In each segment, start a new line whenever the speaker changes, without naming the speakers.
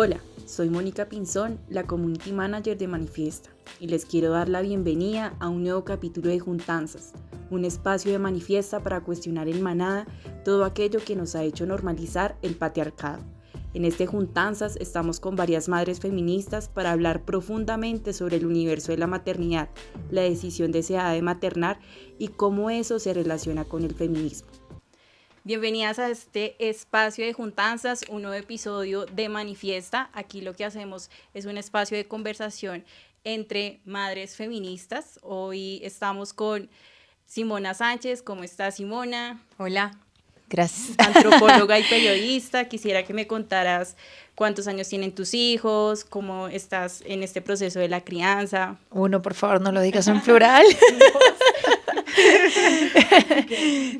Hola, soy Mónica Pinzón, la Community Manager de Manifiesta, y les quiero dar la bienvenida a un nuevo capítulo de Juntanzas, un espacio de Manifiesta para cuestionar en manada todo aquello que nos ha hecho normalizar el patriarcado. En este Juntanzas estamos con varias madres feministas para hablar profundamente sobre el universo de la maternidad, la decisión deseada de maternar y cómo eso se relaciona con el feminismo. Bienvenidas a este espacio de Juntanzas, un nuevo episodio de Manifiesta. Aquí lo que hacemos es un espacio de conversación entre madres feministas. Hoy estamos con Simona Sánchez. ¿Cómo estás, Simona?
Hola, gracias.
Antropóloga y periodista. Quisiera que me contaras cuántos años tienen tus hijos, cómo estás en este proceso de la crianza.
Uno, por favor, no lo digas en plural.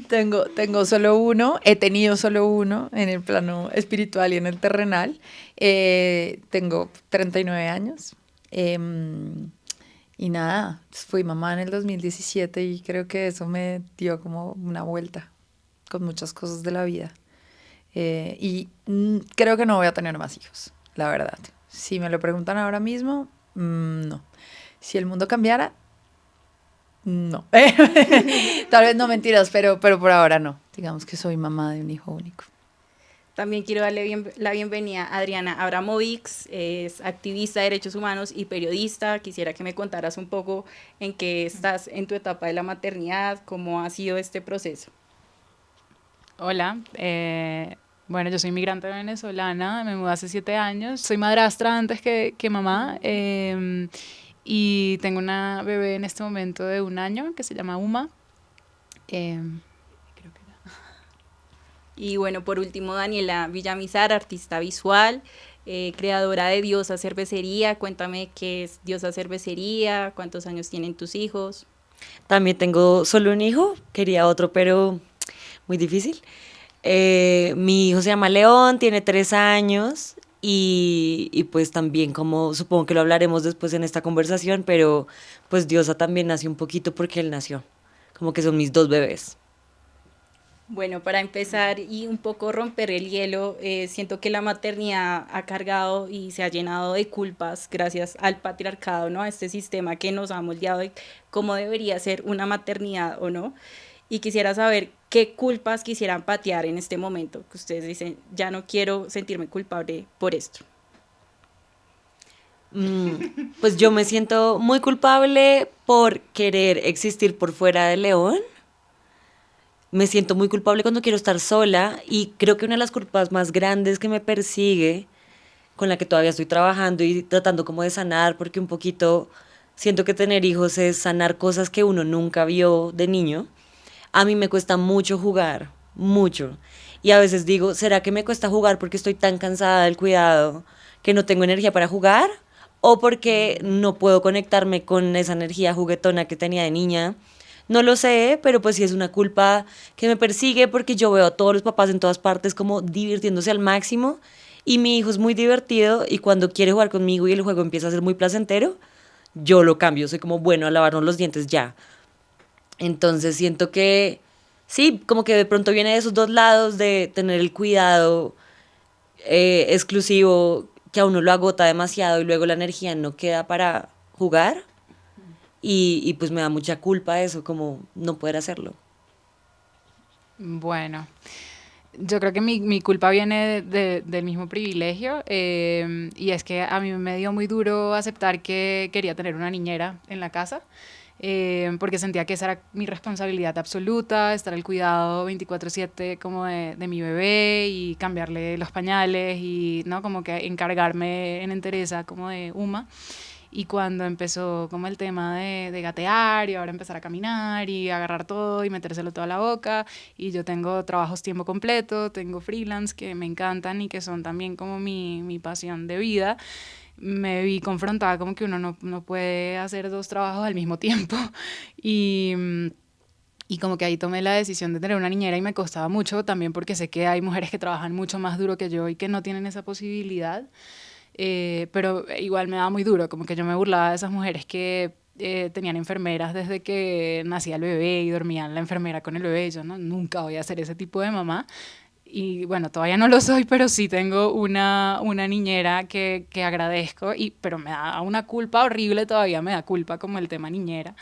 Tengo solo uno, he tenido solo uno en el plano espiritual y en el terrenal. Tengo 39 años y nada, fui mamá en el 2017 y creo que eso me dio como una vuelta con muchas cosas de la vida. Creo que no voy a tener más hijos, la verdad. Si me lo preguntan ahora mismo, no. Si el mundo cambiara, no. Tal vez no, mentiras, pero por ahora no. Digamos que soy mamá de un hijo único.
También quiero darle la bienvenida a Adriana Abramovics, es activista de derechos humanos y periodista. Quisiera que me contaras un poco en qué estás en tu etapa de la maternidad, cómo ha sido este proceso.
Hola, bueno, yo soy inmigrante venezolana, me mudé hace 7 años, soy madrastra antes que mamá y tengo una bebé en este momento de 1 año que se llama Uma. Creo que era.
Y bueno, por último, Daniela Villamizar, artista visual, creadora de Diosa Cervecería. Cuéntame qué es Diosa Cervecería, cuántos años tienen tus hijos.
También tengo solo un hijo, quería otro, pero muy difícil. Mi hijo se llama León, tiene 3 años y pues también, como supongo que lo hablaremos después en esta conversación, pero pues Diosa también nació un poquito porque él nació, como que son mis 2 bebés.
Bueno, para empezar y un poco romper el hielo, siento que la maternidad ha cargado y se ha llenado de culpas gracias al patriarcado, ¿no? A este sistema que nos ha moldeado de cómo debería ser una maternidad o no. Y quisiera saber qué culpas quisieran patear en este momento, que ustedes dicen, ya no quiero sentirme culpable por esto.
Pues yo me siento muy culpable por querer existir por fuera de León. Me siento muy culpable cuando quiero estar sola y creo que una de las culpas más grandes que me persigue, con la que todavía estoy trabajando y tratando como de sanar, porque un poquito siento que tener hijos es sanar cosas que uno nunca vio de niño. A mí me cuesta mucho jugar, mucho. Y a veces digo, ¿será que me cuesta jugar porque estoy tan cansada del cuidado que no tengo energía para jugar? ¿O porque no puedo conectarme con esa energía juguetona que tenía de niña? No lo sé, pero pues sí es una culpa que me persigue porque yo veo a todos los papás en todas partes como divirtiéndose al máximo y mi hijo es muy divertido y cuando quiere jugar conmigo y el juego empieza a ser muy placentero, yo lo cambio, soy como, bueno, a lavarnos los dientes ya. Entonces siento que sí, como que de pronto viene de esos dos lados de tener el cuidado exclusivo que a uno lo agota demasiado y luego la energía no queda para jugar y pues me da mucha culpa eso, como no poder hacerlo.
Bueno, yo creo que mi culpa viene del mismo privilegio y es que a mí me dio muy duro aceptar que quería tener una niñera en la casa. Porque sentía que esa era mi responsabilidad absoluta, estar al cuidado 24/7 como de mi bebé y cambiarle los pañales y no como que encargarme en entereza como de Uma. Y cuando empezó como el tema de gatear y ahora empezar a caminar y agarrar todo y metérselo toda la boca, y yo tengo trabajos tiempo completo, tengo freelance que me encantan y que son también como mi pasión de vida, me vi confrontada como que uno no puede hacer 2 trabajos al mismo tiempo y, y como que ahí tomé la decisión de tener una niñera y me costaba mucho también porque sé que hay mujeres que trabajan mucho más duro que yo y que no tienen esa posibilidad, pero igual me daba muy duro, como que yo me burlaba de esas mujeres que tenían enfermeras desde que nacía el bebé y dormían la enfermera con el bebé. Yo no, nunca voy a ser ese tipo de mamá. Y bueno, todavía no lo soy, pero sí tengo una niñera que agradezco, pero me da una culpa horrible, todavía me da culpa como el tema niñera.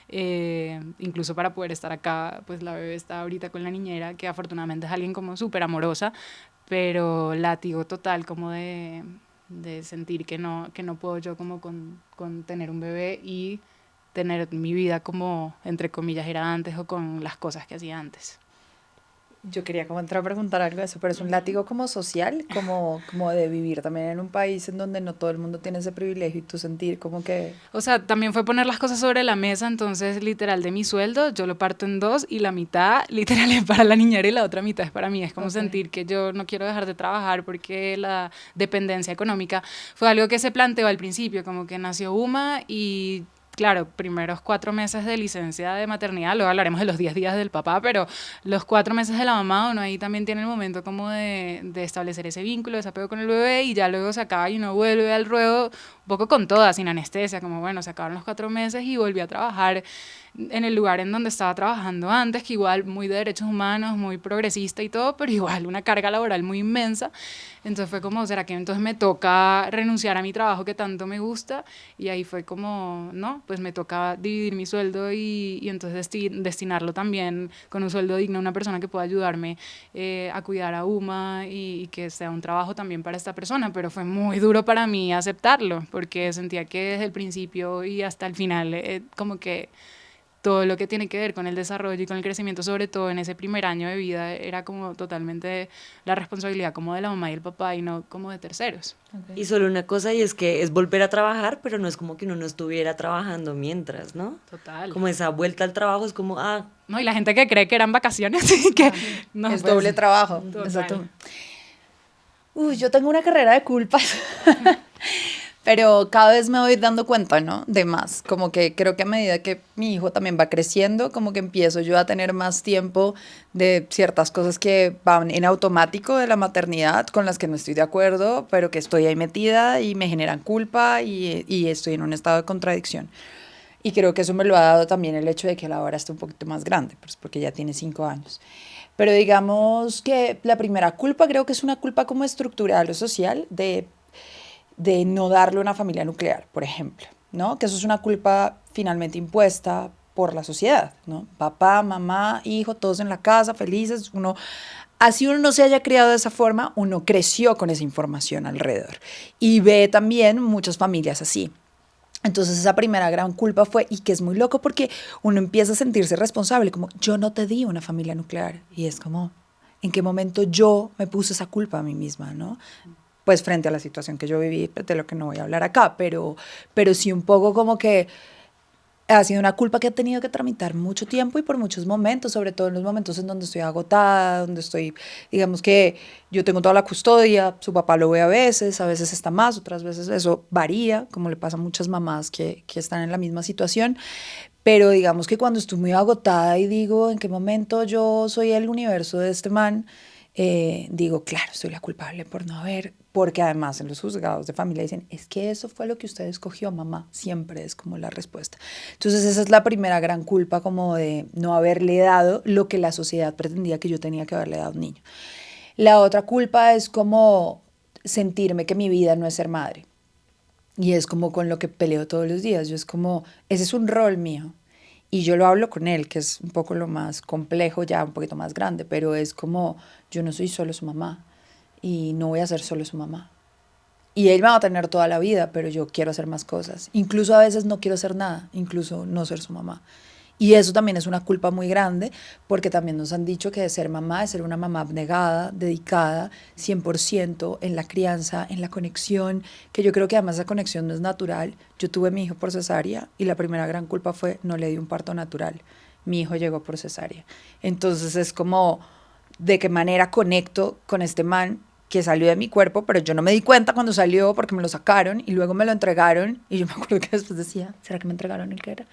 Incluso para poder estar acá, pues la bebé está ahorita con la niñera, que afortunadamente es alguien como súper amorosa, pero látigo total como de sentir que no puedo yo como con tener un bebé y tener mi vida como, entre comillas, era antes o con las cosas que hacía antes.
Yo quería como entrar a preguntar algo de eso, pero es un látigo como social, como de vivir también en un país en donde no todo el mundo tiene ese privilegio y tú sentir como que...
O sea, también fue poner las cosas sobre la mesa, entonces literal de mi sueldo yo lo parto en dos y la mitad literal es para la niñera y la otra mitad es para mí. Es como sentir que yo no quiero dejar de trabajar porque la dependencia económica fue algo que se planteó al principio, como que nació Uma y... Claro, primeros 4 meses de licencia de maternidad, luego hablaremos de los 10 días del papá, pero los 4 meses de la mamá, uno ahí también tiene el momento como de establecer ese vínculo, ese apego con el bebé y ya luego se acaba y uno vuelve al ruedo un poco con toda, sin anestesia, como bueno, se acabaron los 4 meses y volví a trabajar en el lugar en donde estaba trabajando antes, que igual muy de derechos humanos, muy progresista y todo, pero igual una carga laboral muy inmensa. Entonces fue como, ¿será que entonces me toca renunciar a mi trabajo que tanto me gusta? Y ahí fue como, no, pues me toca dividir mi sueldo y entonces destinarlo también con un sueldo digno a una persona que pueda ayudarme a cuidar a Uma y que sea un trabajo también para esta persona, pero fue muy duro para mí aceptarlo, porque sentía que desde el principio y hasta el final como que todo lo que tiene que ver con el desarrollo y con el crecimiento, sobre todo en ese primer año de vida, era como totalmente la responsabilidad como de la mamá y el papá y no como de terceros.
Y solo una cosa, y es que es volver a trabajar, pero no es como que uno no estuviera trabajando mientras, ¿no?
Total.
Como esa vuelta al trabajo es como,
No, y la gente que cree que eran vacaciones y que... No,
es
pues,
doble trabajo.
total.
Exacto. Yo tengo una carrera de culpas. Pero cada vez me voy dando cuenta, ¿no? De más. Como que creo que a medida que mi hijo también va creciendo, como que empiezo yo a tener más tiempo de ciertas cosas que van en automático de la maternidad, con las que no estoy de acuerdo, pero que estoy ahí metida y me generan culpa y estoy en un estado de contradicción. Y creo que eso me lo ha dado también el hecho de que la hora esté un poquito más grande, pues porque ya tiene 5 años. Pero digamos que la primera culpa creo que es una culpa como estructural o social de no darle una familia nuclear, por ejemplo, ¿no? Que eso es una culpa finalmente impuesta por la sociedad, ¿no? Papá, mamá, hijo, todos en la casa, felices, así uno no se haya criado de esa forma, uno creció con esa información alrededor y ve también muchas familias así. Entonces esa primera gran culpa fue, y que es muy loco porque uno empieza a sentirse responsable, como yo no te di una familia nuclear, y es como, ¿en qué momento yo me puse esa culpa a mí misma, ¿no? Pues frente a la situación que yo viví, de lo que no voy a hablar acá, pero sí un poco como que ha sido una culpa que he tenido que tramitar mucho tiempo y por muchos momentos, sobre todo en los momentos en donde estoy agotada, donde estoy, digamos que yo tengo toda la custodia, su papá lo ve a veces está más, otras veces eso varía, como le pasa a muchas mamás que están en la misma situación, pero digamos que cuando estoy muy agotada y digo en qué momento yo soy el universo de este man, digo, claro, soy la culpable por no haber, porque además en los juzgados de familia dicen, es que eso fue lo que usted escogió, mamá, siempre es como la respuesta. Entonces esa es la primera gran culpa como de no haberle dado lo que la sociedad pretendía que yo tenía que haberle dado a un niño. La otra culpa es como sentirme que mi vida no es ser madre. Y es como con lo que peleo todos los días. Yo es como, ese es un rol mío. Y yo lo hablo con él, que es un poco lo más complejo, ya un poquito más grande, pero es como, yo no soy solo su mamá y no voy a ser solo su mamá. Y él me va a tener toda la vida, pero yo quiero hacer más cosas. Incluso a veces no quiero hacer nada, incluso no ser su mamá. Y eso también es una culpa muy grande, porque también nos han dicho que ser mamá es ser una mamá abnegada, dedicada 100% en la crianza, en la conexión, que yo creo que además esa conexión no es natural. Yo tuve a mi hijo por cesárea y la primera gran culpa fue no le di un parto natural. Mi hijo llegó por cesárea. Entonces es como, ¿de qué manera conecto con este man que salió de mi cuerpo, pero yo no me di cuenta cuando salió porque me lo sacaron y luego me lo entregaron y yo me acuerdo que después decía, ¿será que me entregaron el que era?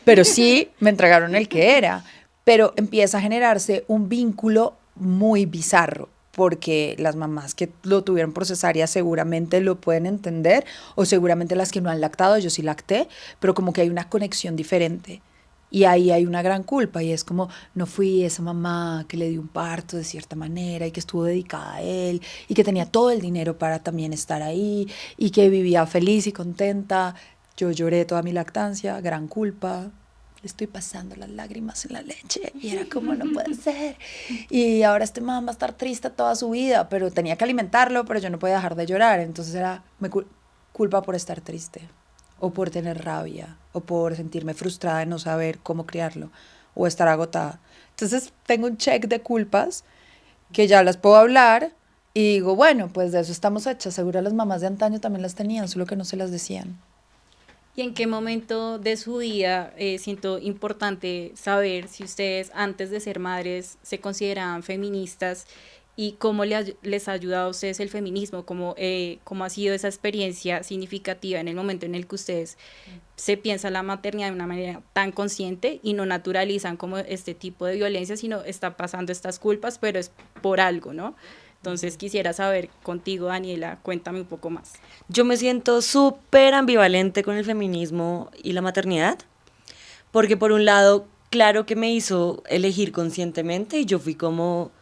Pero sí, me entregaron el que era, pero empieza a generarse un vínculo muy bizarro porque las mamás que lo tuvieron por cesárea seguramente lo pueden entender o seguramente las que no han lactado, yo sí lacté, pero como que hay una conexión diferente. Y ahí hay una gran culpa y es como, no fui esa mamá que le dio un parto de cierta manera y que estuvo dedicada a él y que tenía todo el dinero para también estar ahí y que vivía feliz y contenta. Yo lloré toda mi lactancia, gran culpa. Le estoy pasando las lágrimas en la leche y era como, no puede ser. Y ahora este man va a estar triste toda su vida, pero tenía que alimentarlo, pero yo no podía dejar de llorar. Entonces era culpa por estar triste, o por tener rabia, o por sentirme frustrada de no saber cómo criarlo, o estar agotada. Entonces tengo un check de culpas que ya las puedo hablar y digo, bueno, pues de eso estamos hechas. Seguro las mamás de antaño también las tenían, solo que no se las decían.
¿Y en qué momento de su vida siento importante saber si ustedes antes de ser madres se consideraban feministas y cómo les ha ayudado a ustedes el feminismo? ¿Cómo ha sido esa experiencia significativa en el momento en el que ustedes se piensan la maternidad de una manera tan consciente y no naturalizan como este tipo de violencia, sino está pasando estas culpas, pero es por algo, ¿no? Entonces quisiera saber contigo, Daniela, cuéntame un poco más.
Yo me siento súper ambivalente con el feminismo y la maternidad, porque por un lado, claro que me hizo elegir conscientemente y yo fui como,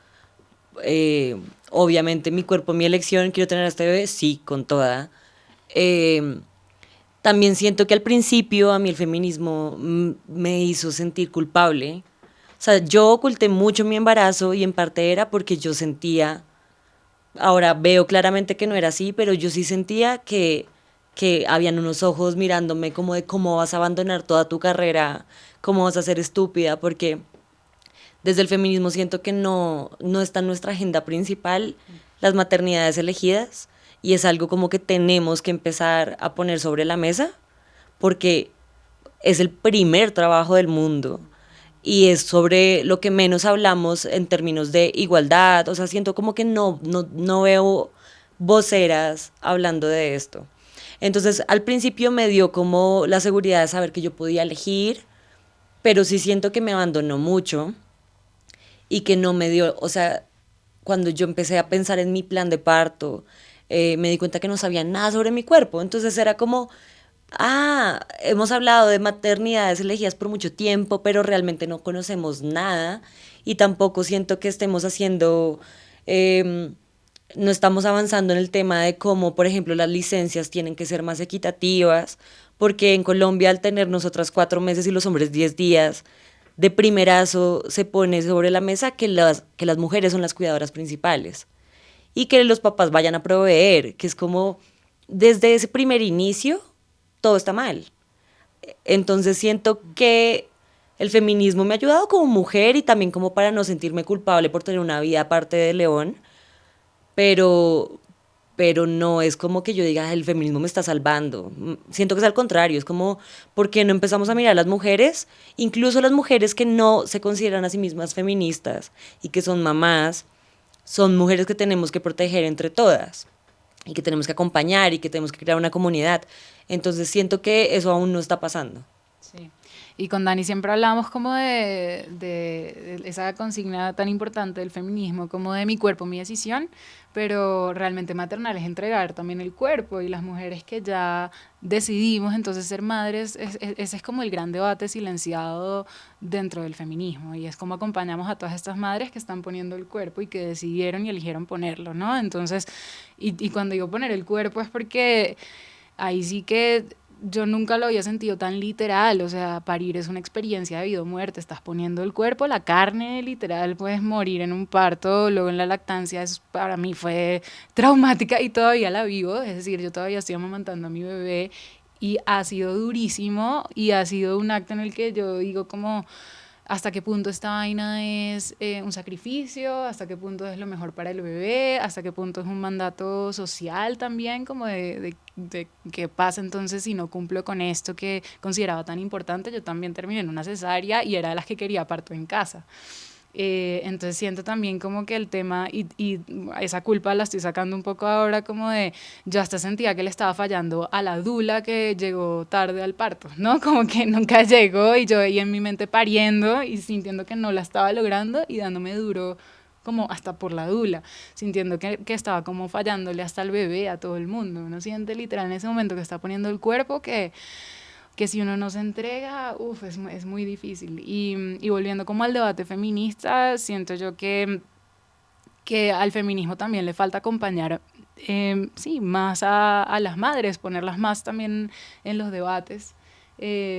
obviamente mi cuerpo, mi elección, quiero tener a este bebé, sí, con toda. Eh, También siento que al principio a mí el feminismo me hizo sentir culpable. O sea, yo oculté mucho mi embarazo y en parte era porque yo sentía, ahora veo claramente que no era así, pero yo sí sentía que habían unos ojos mirándome como de cómo vas a abandonar toda tu carrera, cómo vas a ser estúpida, porque desde el feminismo siento que no está en nuestra agenda principal las maternidades elegidas y es algo como que tenemos que empezar a poner sobre la mesa porque es el primer trabajo del mundo y es sobre lo que menos hablamos en términos de igualdad. O sea, siento como que no veo voceras hablando de esto. Entonces, al principio me dio como la seguridad de saber que yo podía elegir, pero sí siento que me abandonó mucho y que no me dio, o sea, cuando yo empecé a pensar en mi plan de parto, me di cuenta que no sabía nada sobre mi cuerpo. Entonces era como, hemos hablado de maternidades elegidas por mucho tiempo, pero realmente no conocemos nada y tampoco siento que estemos haciendo, no estamos avanzando en el tema de cómo, por ejemplo, las licencias tienen que ser más equitativas, porque en Colombia al tener nosotras 4 meses y los hombres 10 días, de primerazo se pone sobre la mesa que las mujeres son las cuidadoras principales y que los papás vayan a proveer, que es como desde ese primer inicio todo está mal. Entonces siento que el feminismo me ha ayudado como mujer y también como para no sentirme culpable por tener una vida aparte de León, pero, pero no es como que yo diga, "Ah, el feminismo me está salvando". Siento que es al contrario, es como, ¿por qué no empezamos a mirar a las mujeres, incluso las mujeres que no se consideran a sí mismas feministas y que son mamás, son mujeres que tenemos que proteger entre todas y que tenemos que acompañar y que tenemos que crear una comunidad? Entonces siento que eso aún no está pasando.
Sí. Y con Dani siempre hablamos como de esa consigna tan importante del feminismo, como de mi cuerpo, mi decisión, pero realmente maternal es entregar también el cuerpo y las mujeres que ya decidimos entonces ser madres, ese es como el gran debate silenciado dentro del feminismo y es como acompañamos a todas estas madres que están poniendo el cuerpo y que decidieron y eligieron ponerlo, ¿no? Entonces, y cuando digo poner el cuerpo es porque ahí sí que yo nunca lo había sentido tan literal, o sea, parir es una experiencia de vida o muerte, estás poniendo el cuerpo, la carne, literal, puedes morir en un parto, luego en la lactancia, eso para mí fue traumática y todavía la vivo, es decir, yo todavía estoy amamantando a mi bebé y ha sido durísimo y ha sido un acto en el que yo digo como hasta qué punto esta vaina es un sacrificio, hasta qué punto es lo mejor para el bebé, hasta qué punto es un mandato social también, como de qué pasa entonces si no cumplo con esto que consideraba tan importante. Yo también terminé en una cesárea y era de las que quería parto en casa. Entonces siento también como que el tema y esa culpa la estoy sacando un poco ahora como de yo hasta sentía que le estaba fallando a la dula que llegó tarde al parto, ¿no? Como que nunca llegó y yo ahí en mi mente pariendo y sintiendo que no la estaba logrando y dándome duro como hasta por la dula, sintiendo que estaba como fallándole hasta al bebé, a todo el mundo. Uno siente literal en ese momento que está poniendo el cuerpo que que si uno no se entrega, es muy difícil. Y volviendo como al debate feminista, siento yo que al feminismo también le falta acompañar, sí, más a las madres, ponerlas más también en los debates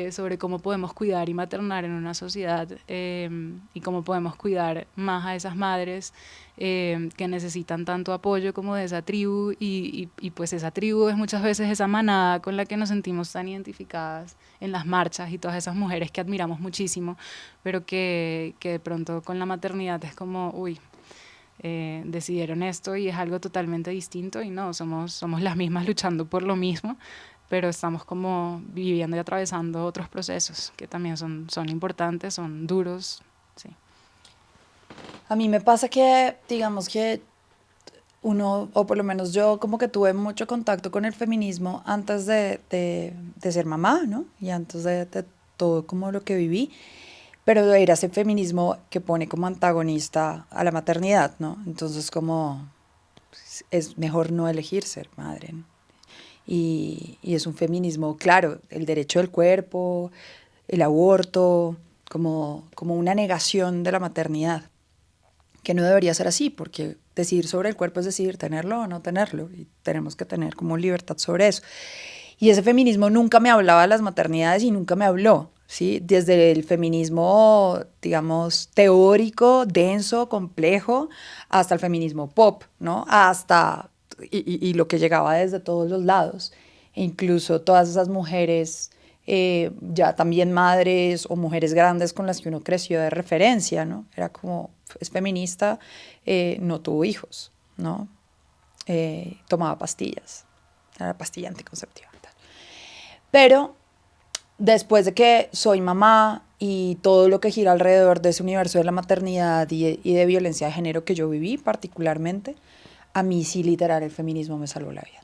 sobre cómo podemos cuidar y maternar en una sociedad, y cómo podemos cuidar más a esas madres que necesitan tanto apoyo como de esa tribu, y pues esa tribu es muchas veces esa manada con la que nos sentimos tan identificadas en las marchas, y todas esas mujeres que admiramos muchísimo, pero que de pronto con la maternidad es como, uy, decidieron esto y es algo totalmente distinto, y no, somos las mismas luchando por lo mismo, pero estamos como viviendo y atravesando otros procesos que también son importantes, son duros, sí.
A mí me pasa que, digamos que uno, o por lo menos yo, como que tuve mucho contacto con el feminismo antes de ser mamá, ¿no? Y antes de todo como lo que viví, pero era ese feminismo que pone como antagonista a la maternidad, ¿no? Entonces como es mejor no elegir ser madre, ¿no? Y es un feminismo, claro, el derecho del cuerpo, el aborto, como una negación de la maternidad, que no debería ser así, porque decidir sobre el cuerpo es decidir tenerlo o no tenerlo, y tenemos que tener como libertad sobre eso. Y ese feminismo nunca me hablaba de las maternidades y nunca me habló, ¿sí? Desde el feminismo, digamos, teórico, denso, complejo, hasta el feminismo pop, ¿no? Hasta, y lo que llegaba desde todos los lados. E incluso todas esas mujeres, ya también madres o mujeres grandes con las que uno creció de referencia, ¿no? Era como, es feminista, no tuvo hijos, ¿no? Tomaba pastillas, era pastilla anticonceptiva. Pero después de que soy mamá y todo lo que gira alrededor de ese universo de la maternidad y de violencia de género que yo viví particularmente, a mí sí literal el feminismo me salvó la vida.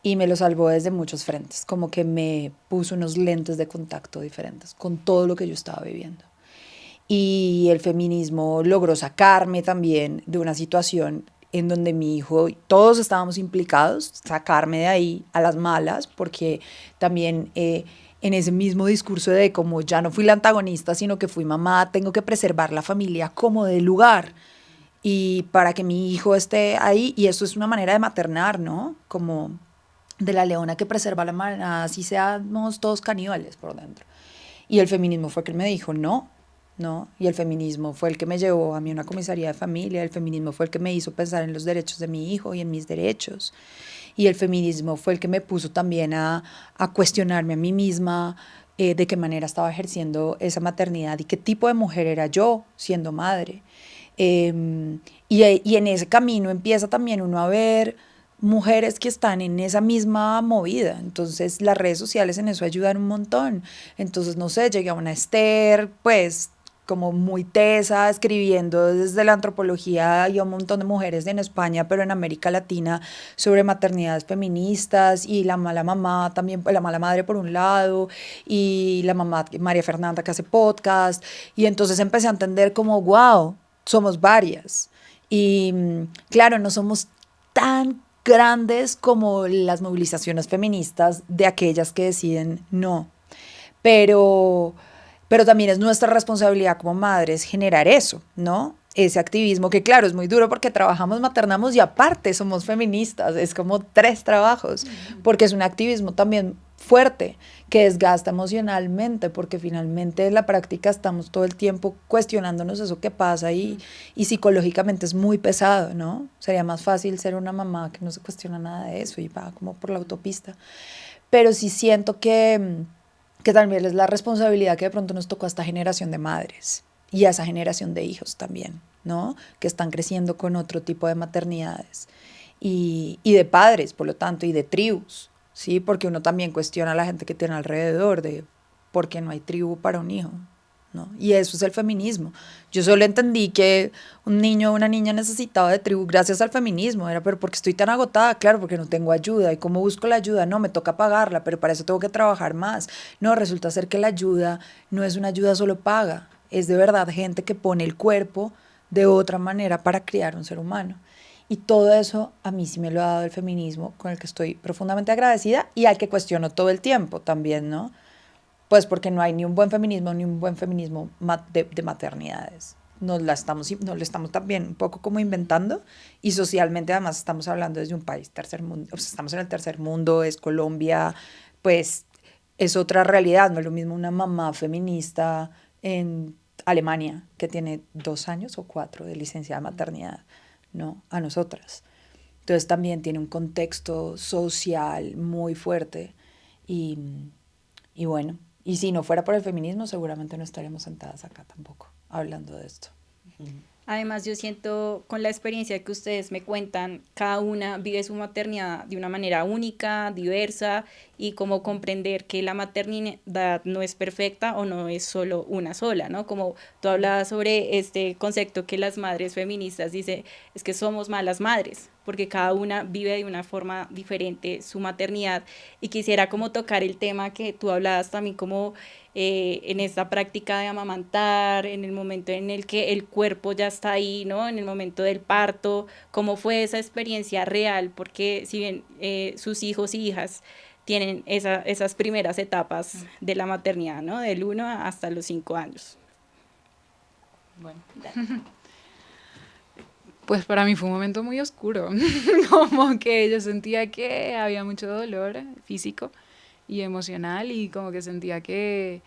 Y me lo salvó desde muchos frentes, como que me puso unos lentes de contacto diferentes con todo lo que yo estaba viviendo. Y el feminismo logró sacarme también de una situación en donde mi hijo, todos estábamos implicados, sacarme de ahí a las malas, porque también en ese mismo discurso de como ya no fui la antagonista, sino que fui mamá, tengo que preservar la familia como de lugar, y para que mi hijo esté ahí, y eso es una manera de maternar, ¿no? Como de la leona que preserva la manada, así seamos todos caníbales por dentro. Y el feminismo fue el que me dijo, no, ¿no? Y el feminismo fue el que me llevó a mí a una comisaría de familia, el feminismo fue el que me hizo pensar en los derechos de mi hijo y en mis derechos, y el feminismo fue el que me puso también a cuestionarme a mí misma de qué manera estaba ejerciendo esa maternidad y qué tipo de mujer era yo siendo madre. Y en ese camino empieza también uno a ver mujeres que están en esa misma movida, entonces las redes sociales en eso ayudan un montón. Entonces, no sé, llegué a una Esther, pues como muy tesa, escribiendo desde la antropología, y a un montón de mujeres en España, pero en América Latina, sobre maternidades feministas, y la mala mamá también, la mala madre por un lado, y la mamá María Fernanda que hace podcast, y entonces empecé a entender como, wow, somos varias, y claro, no somos tan grandes como las movilizaciones feministas de aquellas que deciden no, pero también es nuestra responsabilidad como madres generar eso, ¿no? Ese activismo que claro, es muy duro porque trabajamos, maternamos y aparte somos feministas, es como 3 trabajos, porque es un activismo también fuerte, que desgasta emocionalmente, porque finalmente en la práctica estamos todo el tiempo cuestionándonos eso que pasa, y psicológicamente es muy pesado, ¿no? Sería más fácil ser una mamá que no se cuestiona nada de eso y va como por la autopista. Pero sí siento que también es la responsabilidad que de pronto nos tocó a esta generación de madres y a esa generación de hijos también, ¿no? Que están creciendo con otro tipo de maternidades y de padres, por lo tanto, y de tribus, ¿sí? Porque uno también cuestiona a la gente que tiene alrededor de por qué no hay tribu para un hijo, ¿no? Y eso es el feminismo. Yo solo entendí que un niño o una niña necesitaba de tribu gracias al feminismo. Era, pero ¿por qué estoy tan agotada? Claro, porque no tengo ayuda. ¿Y cómo busco la ayuda? No, me toca pagarla, pero para eso tengo que trabajar más. No, resulta ser que la ayuda no es una ayuda solo paga. Es de verdad gente que pone el cuerpo de otra manera para criar un ser humano. Y todo eso a mí sí me lo ha dado el feminismo, con el que estoy profundamente agradecida y al que cuestiono todo el tiempo también, ¿no? Pues porque no hay ni un buen feminismo de maternidades. Nos lo estamos también un poco como inventando, y socialmente además estamos hablando desde un país tercer mundo, o sea, estamos en el tercer mundo, es Colombia, pues es otra realidad. No es lo mismo una mamá feminista en Alemania que tiene 2 años o 4 de licencia de maternidad, ¿no? A nosotras. Entonces también tiene un contexto social muy fuerte y, y bueno, y si no fuera por el feminismo seguramente no estaríamos sentadas acá tampoco hablando de esto.
Además, yo siento con la experiencia que ustedes me cuentan, cada una vive su maternidad de una manera única, diversa, y como comprender que la maternidad no es perfecta o no es solo una sola, ¿no? Como tú hablabas sobre este concepto que las madres feministas dicen, es que somos malas madres, porque cada una vive de una forma diferente su maternidad. Y quisiera como tocar el tema que tú hablabas también como en esta práctica de amamantar, en el momento en el que el cuerpo ya está ahí, ¿no? En el momento del parto, ¿cómo fue esa experiencia real? Porque si bien sus hijos y hijas tienen esas primeras etapas de la maternidad, ¿no? Del 1 hasta los 5 años.
Bueno. Pues para mí fue un momento muy oscuro, como que yo sentía que había mucho dolor físico y emocional, y como que sentía que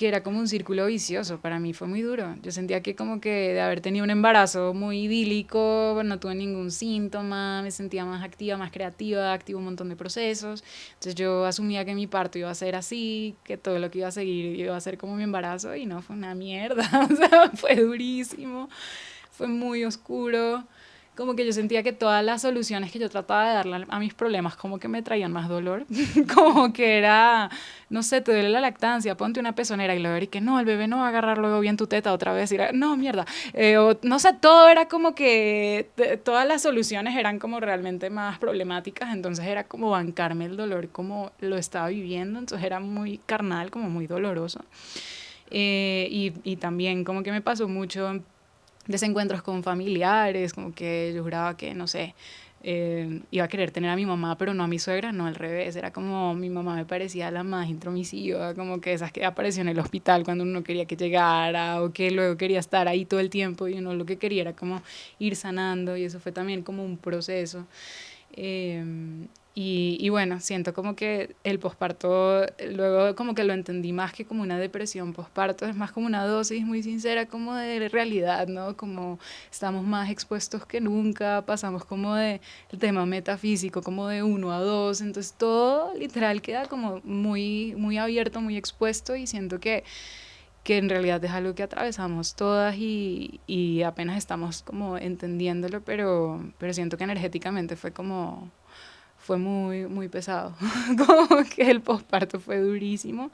era como un círculo vicioso. Para mí fue muy duro. Yo sentía que como que de haber tenido un embarazo muy idílico, no tuve ningún síntoma, me sentía más activa, más creativa, activo un montón de procesos. Entonces yo asumía que mi parto iba a ser así, que todo lo que iba a seguir iba a ser como mi embarazo, y no, fue una mierda. O sea, fue durísimo, fue muy oscuro. Como que yo sentía que todas las soluciones que yo trataba de darle a mis problemas como que me traían más dolor. Como que era, no sé, te duele la lactancia, ponte una pezonera, y luego y que no, el bebé no va a agarrar luego bien tu teta otra vez, y era, no, mierda. O, no sé, todo era como que todas las soluciones eran como realmente más problemáticas, entonces era como bancarme el dolor como lo estaba viviendo, entonces era muy carnal, como muy doloroso. Y también como que me pasó mucho desencuentros con familiares, como que yo juraba que, no sé, iba a querer tener a mi mamá, pero no a mi suegra, no al revés, era como mi mamá me parecía la más intromisiva, como que esas que apareció en el hospital cuando uno quería que llegara, o que luego quería estar ahí todo el tiempo, y uno lo que quería era como ir sanando, y eso fue también como un proceso. Y bueno, siento como que el posparto, luego como que lo entendí más que como una depresión posparto, es más como una dosis muy sincera como de realidad, ¿no? Como estamos más expuestos que nunca, pasamos como de el tema metafísico, como de 1 a 2, entonces todo literal queda como muy, muy abierto, muy expuesto, y siento que en realidad es algo que atravesamos todas, y apenas estamos como entendiéndolo, pero siento que energéticamente fue muy, muy pesado. Como que el posparto fue durísimo,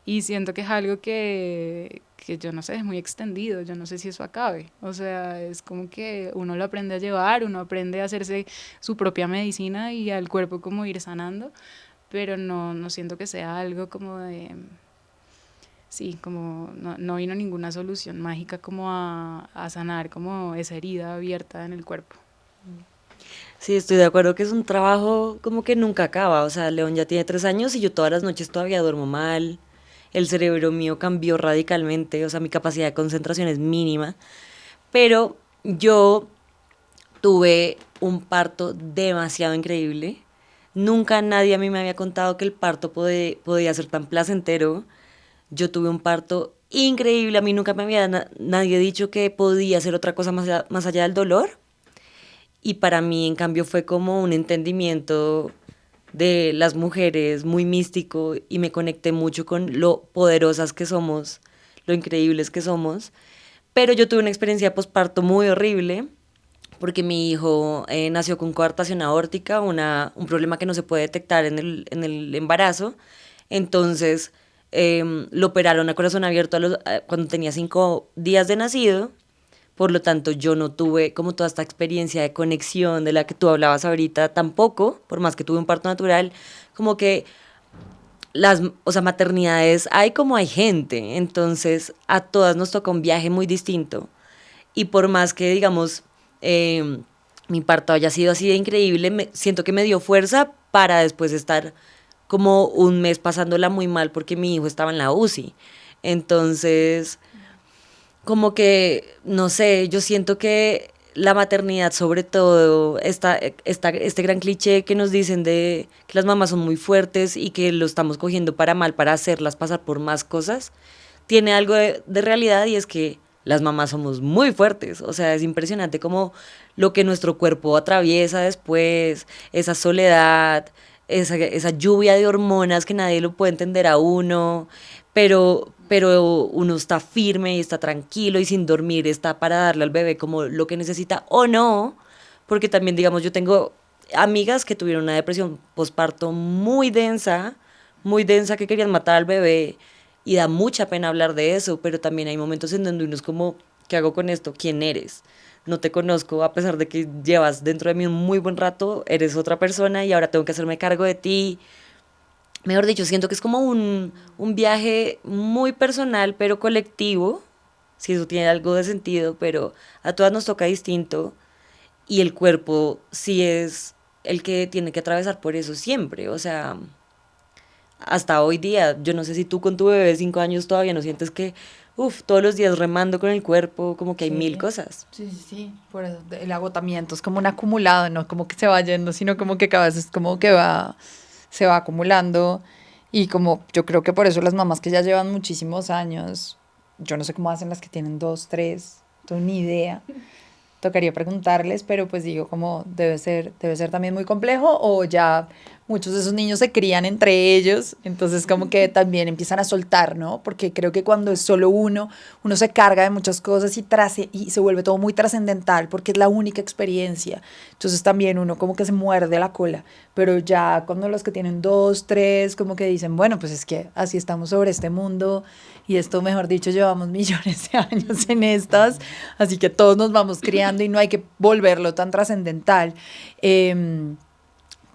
y siento que es algo que yo no sé, es muy extendido, yo no sé si eso acabe. O sea, es como que uno lo aprende a llevar, uno aprende a hacerse su propia medicina y al cuerpo como ir sanando, pero no siento que sea algo como de... Sí, como no vino ninguna solución mágica como a sanar como esa herida abierta en el cuerpo.
Sí, estoy de acuerdo que es un trabajo como que nunca acaba. O sea, León ya tiene 3 años y yo todas las noches todavía duermo mal. El cerebro mío cambió radicalmente, o sea, mi capacidad de concentración es mínima. Pero yo tuve un parto demasiado increíble. Nunca nadie a mí me había contado que el parto podía ser tan placentero. Yo tuve un parto increíble. A mí nunca me había nadie dicho que podía ser otra cosa más allá del dolor. Y para mí, en cambio, fue como un entendimiento de las mujeres muy místico, y me conecté mucho con lo poderosas que somos, lo increíbles que somos. Pero yo tuve una experiencia posparto muy horrible porque mi hijo nació con coartación aórtica, un problema que no se puede detectar en el embarazo. Entonces lo operaron a corazón abierto cuando tenía 5 días de nacido. Por lo tanto, yo no tuve como toda esta experiencia de conexión de la que tú hablabas ahorita tampoco, por más que tuve un parto natural, como que o sea, maternidades hay como hay gente, entonces a todas nos toca un viaje muy distinto. Y por más que, digamos, mi parto haya sido así de increíble, siento que me dio fuerza para después estar como un mes pasándola muy mal porque mi hijo estaba en la UCI. Entonces, como que, no sé, yo siento que la maternidad, sobre todo, este gran cliché que nos dicen de que las mamás son muy fuertes y que lo estamos cogiendo para mal, para hacerlas pasar por más cosas, tiene algo de realidad, y es que las mamás somos muy fuertes. O sea, es impresionante como lo que nuestro cuerpo atraviesa después, esa soledad, esa lluvia de hormonas que nadie lo puede entender a uno, pero uno está firme y está tranquilo y sin dormir está para darle al bebé como lo que necesita o no, porque también, digamos, yo tengo amigas que tuvieron una depresión postparto muy densa, que querían matar al bebé, y da mucha pena hablar de eso, pero también hay momentos en donde uno es como, ¿qué hago con esto? ¿Quién eres? No te conozco, a pesar de que llevas dentro de mí un muy buen rato, eres otra persona y ahora tengo que hacerme cargo de ti. Mejor dicho, siento que es como un viaje muy personal, pero colectivo, si eso tiene algo de sentido, pero a todas nos toca distinto, y el cuerpo sí es el que tiene que atravesar por eso siempre. O sea, hasta hoy día, yo no sé si tú con tu bebé de 5 años todavía no sientes que, todos los días remando con el cuerpo, como que hay mil
Sí,
cosas.
sí, sí, sí, por eso el agotamiento es como un acumulado, no como que se va yendo, sino como que cada vez es como que se va acumulando y como yo creo que por eso las mamás que ya llevan muchísimos años, yo no sé cómo hacen las que tienen 2, 3, no tengo ni idea, tocaría preguntarles, pero pues digo como debe ser también muy complejo o ya muchos de esos niños se crían entre ellos, entonces como que también empiezan a soltar, ¿no? Porque creo que cuando es solo uno se carga de muchas cosas y se vuelve todo muy trascendental porque es la única experiencia. Entonces también uno como que se muerde la cola, pero ya cuando los que tienen 2, 3, como que dicen, bueno, pues es que así estamos sobre este mundo y esto, mejor dicho, llevamos millones de años en estas, así que todos nos vamos criando y no hay que volverlo tan trascendental.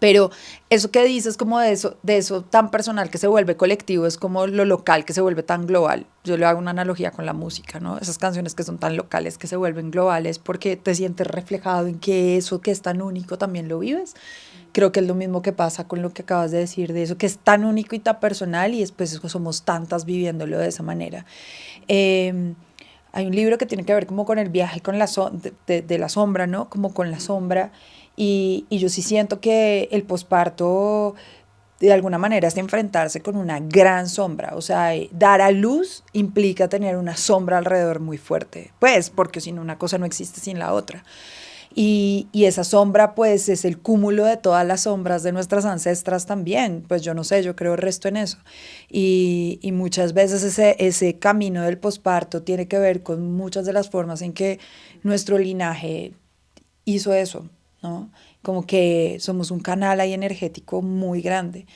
Pero eso que dices como de eso tan personal que se vuelve colectivo, es como lo local que se vuelve tan global. Yo le hago una analogía con la música, ¿no? Esas canciones que son tan locales que se vuelven globales porque te sientes reflejado en que eso que es tan único también lo vives. Creo que es lo mismo que pasa con lo que acabas de decir, de eso que es tan único y tan personal y después somos tantas viviéndolo de esa manera. Eh, Hay un libro que tiene que ver como con el viaje con de la sombra, ¿no? Como con la sombra. Y yo sí siento que el posparto de alguna manera es enfrentarse con una gran sombra. O sea, dar a luz implica tener una sombra alrededor muy fuerte. Pues, porque si no, una cosa no existe sin la otra. Y esa sombra pues es el cúmulo de todas las sombras de nuestras ancestras también, pues yo no sé, yo creo resto en eso. Y muchas veces ese camino del posparto tiene que ver con muchas de las formas en que nuestro linaje hizo eso, ¿no? Como que somos un canal ahí energético muy grande.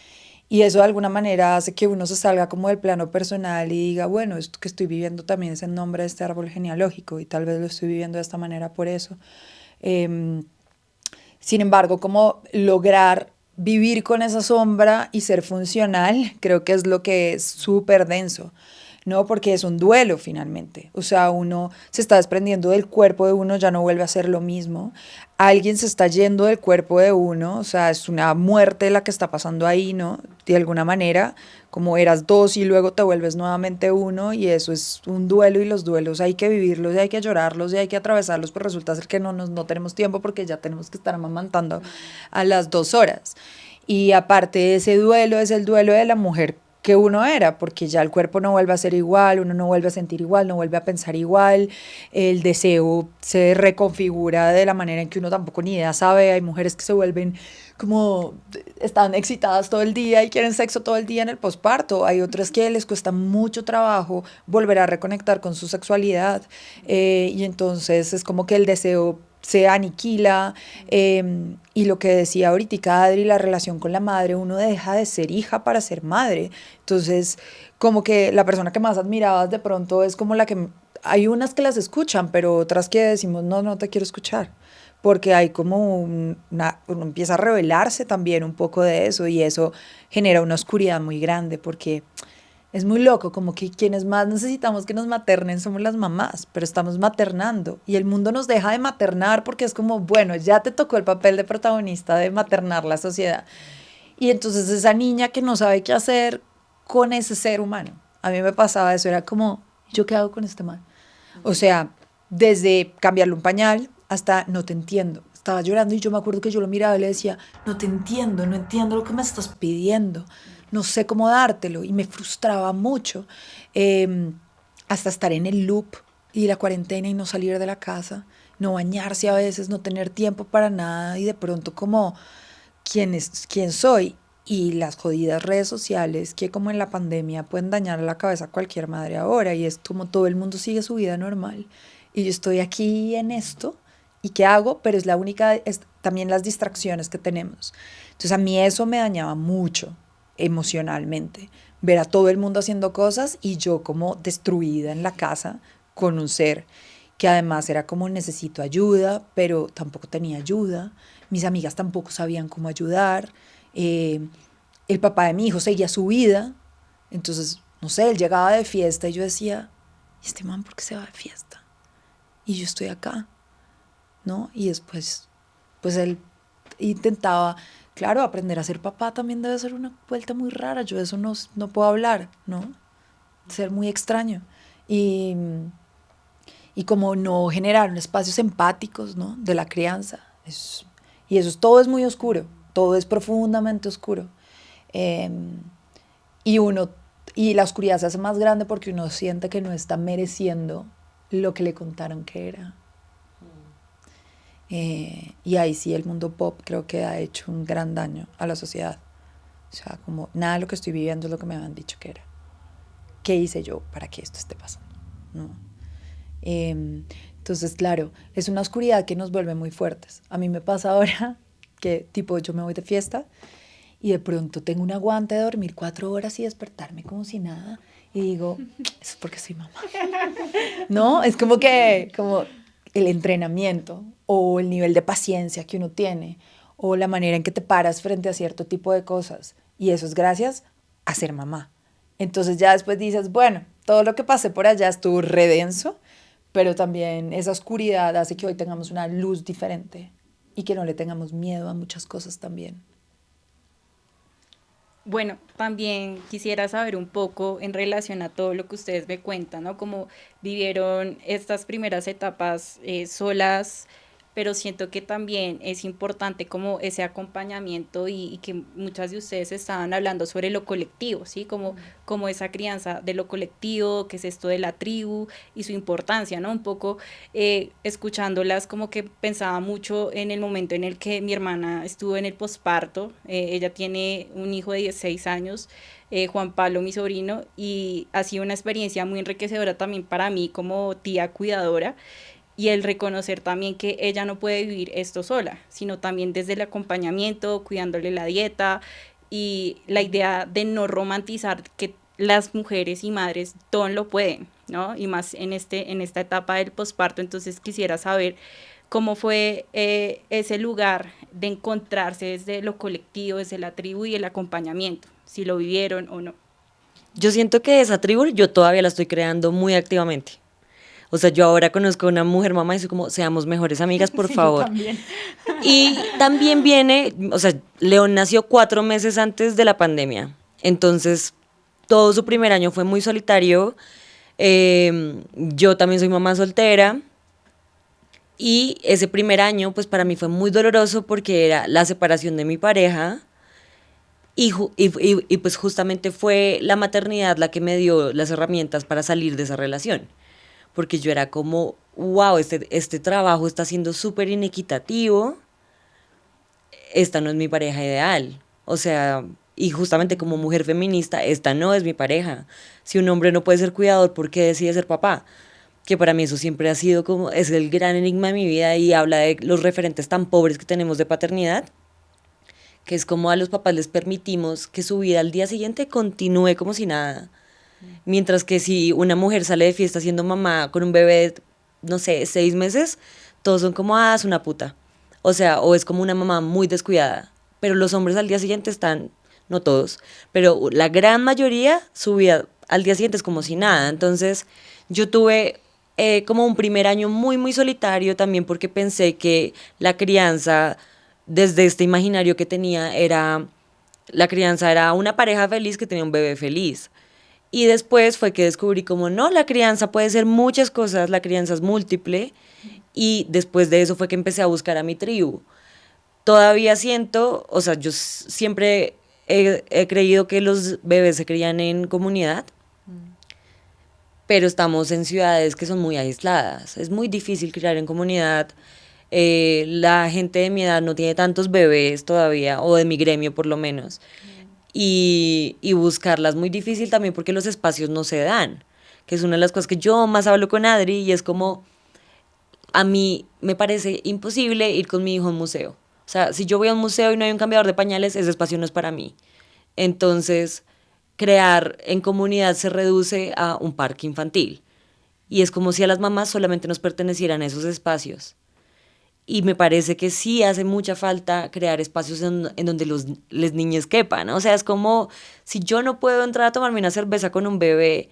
Y eso de alguna manera hace que uno se salga como del plano personal y diga, bueno, esto que estoy viviendo también es en nombre de este árbol genealógico y tal vez lo estoy viviendo de esta manera por eso. Eh, Sin embargo, como lograr vivir con esa sombra y ser funcional, creo que es lo que es súper denso, ¿no? Porque es un duelo finalmente. O sea, uno se está desprendiendo del cuerpo de uno, ya no vuelve a ser lo mismo. Alguien se está yendo del cuerpo de uno, o sea, es una muerte la que está pasando ahí, ¿no? De alguna manera, como eras dos y luego te vuelves nuevamente uno, y eso es un duelo, y los duelos hay que vivirlos y hay que llorarlos y hay que atravesarlos, pero resulta ser que no tenemos tiempo porque ya tenemos que estar amamantando a las 2 horas. Y aparte de ese duelo, es el duelo de la mujer que uno era, porque ya el cuerpo no vuelve a ser igual, uno no vuelve a sentir igual, no vuelve a pensar igual, el deseo se reconfigura de la manera en que uno tampoco ni idea sabe. Hay mujeres que se vuelven como, están excitadas todo el día y quieren sexo todo el día en el posparto, hay otras que les cuesta mucho trabajo volver a reconectar con su sexualidad, y entonces es como que el deseo se aniquila, y lo que decía ahorita Adri, la relación con la madre, uno deja de ser hija para ser madre. Entonces, como que la persona que más admirabas de pronto es como la que, hay unas que las escuchan, pero otras que decimos, no, no te quiero escuchar, porque hay como uno empieza a revelarse también un poco de eso y eso genera una oscuridad muy grande porque Es muy loco, como que quienes más necesitamos que nos maternen somos las mamás, pero estamos maternando y el mundo nos deja de maternar porque es como, bueno, ya te tocó el papel de protagonista de maternar la sociedad. Y entonces esa niña que no sabe qué hacer con ese ser humano. A mí me pasaba eso, era como, ¿yo qué hago con este man? O sea, desde cambiarle un pañal hasta no te entiendo. Estaba llorando y yo me acuerdo que yo lo miraba y le decía, no te entiendo, no entiendo lo que me estás pidiendo, no sé cómo dártelo. Y me frustraba mucho, hasta estar en el loop y la cuarentena y no salir de la casa, no bañarse a veces, no tener tiempo para nada y de pronto como, ¿quién soy? Y las jodidas redes sociales que como en la pandemia pueden dañar la cabeza a cualquier madre ahora y es como todo el mundo sigue su vida normal y yo estoy aquí en esto y ¿qué hago? Pero es la única, es también las distracciones que tenemos. Entonces a mí eso me dañaba mucho emocionalmente, ver a todo el mundo haciendo cosas y yo como destruida en la casa con un ser que además era como necesito ayuda, pero tampoco tenía ayuda, mis amigas tampoco sabían cómo ayudar, el papá de mi hijo seguía su vida, entonces, no sé, él llegaba de fiesta y yo decía, ¿y este man por qué se va de fiesta? Y yo estoy acá, ¿no? Y después, pues él intentaba, claro, aprender a ser papá también debe ser una vuelta muy rara, yo de eso no puedo hablar, ¿no? Ser muy extraño. Y, y como no generaron espacios empáticos, ¿no? De la crianza. Y eso todo es muy oscuro, todo es profundamente oscuro. Eh, y uno, y la oscuridad se hace más grande porque uno siente que no está mereciendo lo que le contaron que era. Y ahí sí el mundo pop creo que ha hecho un gran daño a la sociedad. O sea, como nada de lo que estoy viviendo es lo que me habían dicho que era. ¿Qué hice yo para que esto esté pasando? ¿No? Entonces, claro, es una oscuridad que nos vuelve muy fuertes. A mí me pasa ahora que tipo yo me voy de fiesta y de pronto tengo un aguante de dormir 4 horas y despertarme como si nada y digo, eso es porque soy mamá. ¿No? Es como que como el entrenamiento o el nivel de paciencia que uno tiene o la manera en que te paras frente a cierto tipo de cosas y eso es gracias a ser mamá. Entonces ya después dices, bueno, todo lo que pasé por allá estuvo re denso, pero también esa oscuridad hace que hoy tengamos una luz diferente y que no le tengamos miedo a muchas cosas también.
Bueno, también quisiera saber un poco en relación a todo lo que ustedes me cuentan, ¿no? Cómo vivieron estas primeras etapas solas, pero siento que también es importante como ese acompañamiento y que muchas de ustedes estaban hablando sobre lo colectivo, ¿sí? Como esa crianza de lo colectivo, que es esto de la tribu y su importancia, ¿no? Un poco escuchándolas como que pensaba mucho en el momento en el que mi hermana estuvo en el posparto, ella tiene un hijo de 16 años, Juan Pablo, mi sobrino, y ha sido una experiencia muy enriquecedora también para mí como tía cuidadora y el reconocer también que ella no puede vivir esto sola, sino también desde el acompañamiento, cuidándole la dieta y la idea de no romantizar que las mujeres y madres todo lo pueden, ¿no? Y más en esta etapa del posparto, entonces quisiera saber cómo fue ese lugar de encontrarse desde lo colectivo, desde la tribu y el acompañamiento, si lo vivieron o no.
Yo siento que esa tribu yo todavía la estoy creando muy activamente. O sea, yo ahora conozco a una mujer mamá y soy como, seamos mejores amigas, por
Sí,
favor.
yo también.
Y también viene, o sea, León nació 4 meses antes de la pandemia. Entonces, todo su primer año fue muy solitario. Yo también soy mamá soltera. Y ese primer año, pues para mí fue muy doloroso porque era la separación de mi pareja. Y pues justamente fue la maternidad la que me dio las herramientas para salir de esa relación. Porque yo era como, wow, este trabajo está siendo súper inequitativo, esta no es mi pareja ideal. O sea, y justamente como mujer feminista, esta no es mi pareja. Si un hombre no puede ser cuidador, ¿por qué decide ser papá? Que para mí eso siempre ha sido como, es el gran enigma de mi vida y habla de los referentes tan pobres que tenemos de paternidad, que es como a los papás les permitimos que su vida al día siguiente continúe como si nada. Mientras que si una mujer sale de fiesta siendo mamá con un bebé de, no sé, 6 meses, todos son como, ah, es una puta. O sea, o es como una mamá muy descuidada. Pero los hombres al día siguiente están, no todos, pero la gran mayoría, su vida al día siguiente es como si nada. Entonces yo tuve como un primer año muy, muy solitario también porque pensé que la crianza, desde este imaginario que tenía, la crianza era una pareja feliz que tenía un bebé feliz. Y después fue que descubrí como no, la crianza puede ser muchas cosas, la crianza es múltiple. Y después de eso fue que empecé a buscar a mi tribu. Todavía siento, o sea, yo siempre he creído que los bebés se crían en comunidad, pero estamos en ciudades que son muy aisladas. Es muy difícil criar en comunidad. La gente de mi edad no tiene tantos bebés todavía, o de mi gremio por lo menos. Y buscarla es muy difícil también porque los espacios no se dan, que es una de las cosas que yo más hablo con Adri y es como, a mí me parece imposible ir con mi hijo a un museo. O sea, si yo voy a un museo y no hay un cambiador de pañales, ese espacio no es para mí. Entonces, crear en comunidad se reduce a un parque infantil. Y es como si a las mamás solamente nos pertenecieran esos espacios. Y me parece que sí hace mucha falta crear espacios en donde las niñas quepan. O sea, es como si yo no puedo entrar a tomarme una cerveza con un bebé,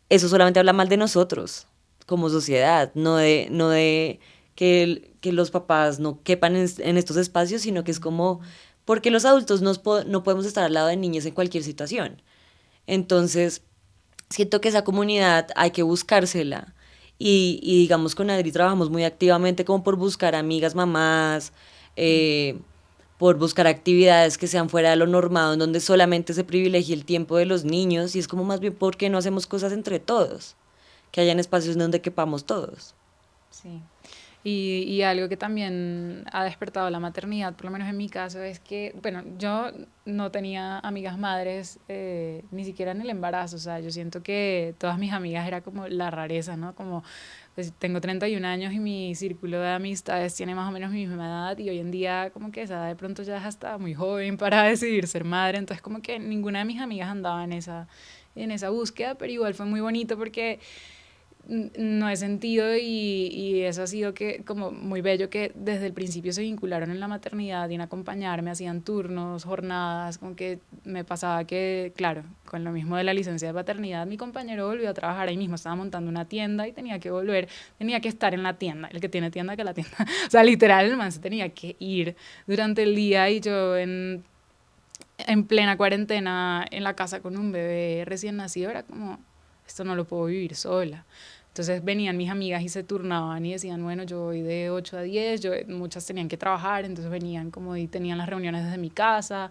eso solamente habla mal de nosotros como sociedad, no de que los papás no quepan en estos espacios, sino que es como porque los adultos no podemos estar al lado de niñas en cualquier situación. Entonces, siento que esa comunidad hay que buscársela. Y digamos con Adri trabajamos muy activamente como por buscar amigas mamás, eh, por buscar actividades que sean fuera de lo normado, en donde solamente se privilegie el tiempo de los niños, y es como más bien porque no hacemos cosas entre todos, que hayan espacios en donde quepamos todos.
Sí. Y algo que también ha despertado la maternidad, por lo menos en mi caso, es que, bueno, yo no tenía amigas madres ni siquiera en el embarazo. O sea, yo siento que todas mis amigas era como la rareza, ¿no? Como, pues tengo 31 años y mi círculo de amistades tiene más o menos mi misma edad, y hoy en día como que esa edad de pronto ya es hasta muy joven para decidir ser madre. Entonces como que ninguna de mis amigas andaba en esa búsqueda, pero igual fue muy bonito porque no he sentido, y eso ha sido que como muy bello, que desde el principio se vincularon en la maternidad y en acompañarme, hacían turnos, jornadas, como que me pasaba que, claro, con lo mismo de la licencia de paternidad, mi compañero volvió a trabajar ahí mismo, estaba montando una tienda y tenía que volver, tenía que estar en la tienda, el que tiene tienda que la tienda, o sea, literal, el man se tenía que ir durante el día, y yo en plena cuarentena en la casa con un bebé recién nacido era como, esto no lo puedo vivir sola. Entonces venían mis amigas y se turnaban y decían, bueno, yo voy de 8 a 10, muchas tenían que trabajar, entonces venían como y tenían las reuniones desde mi casa.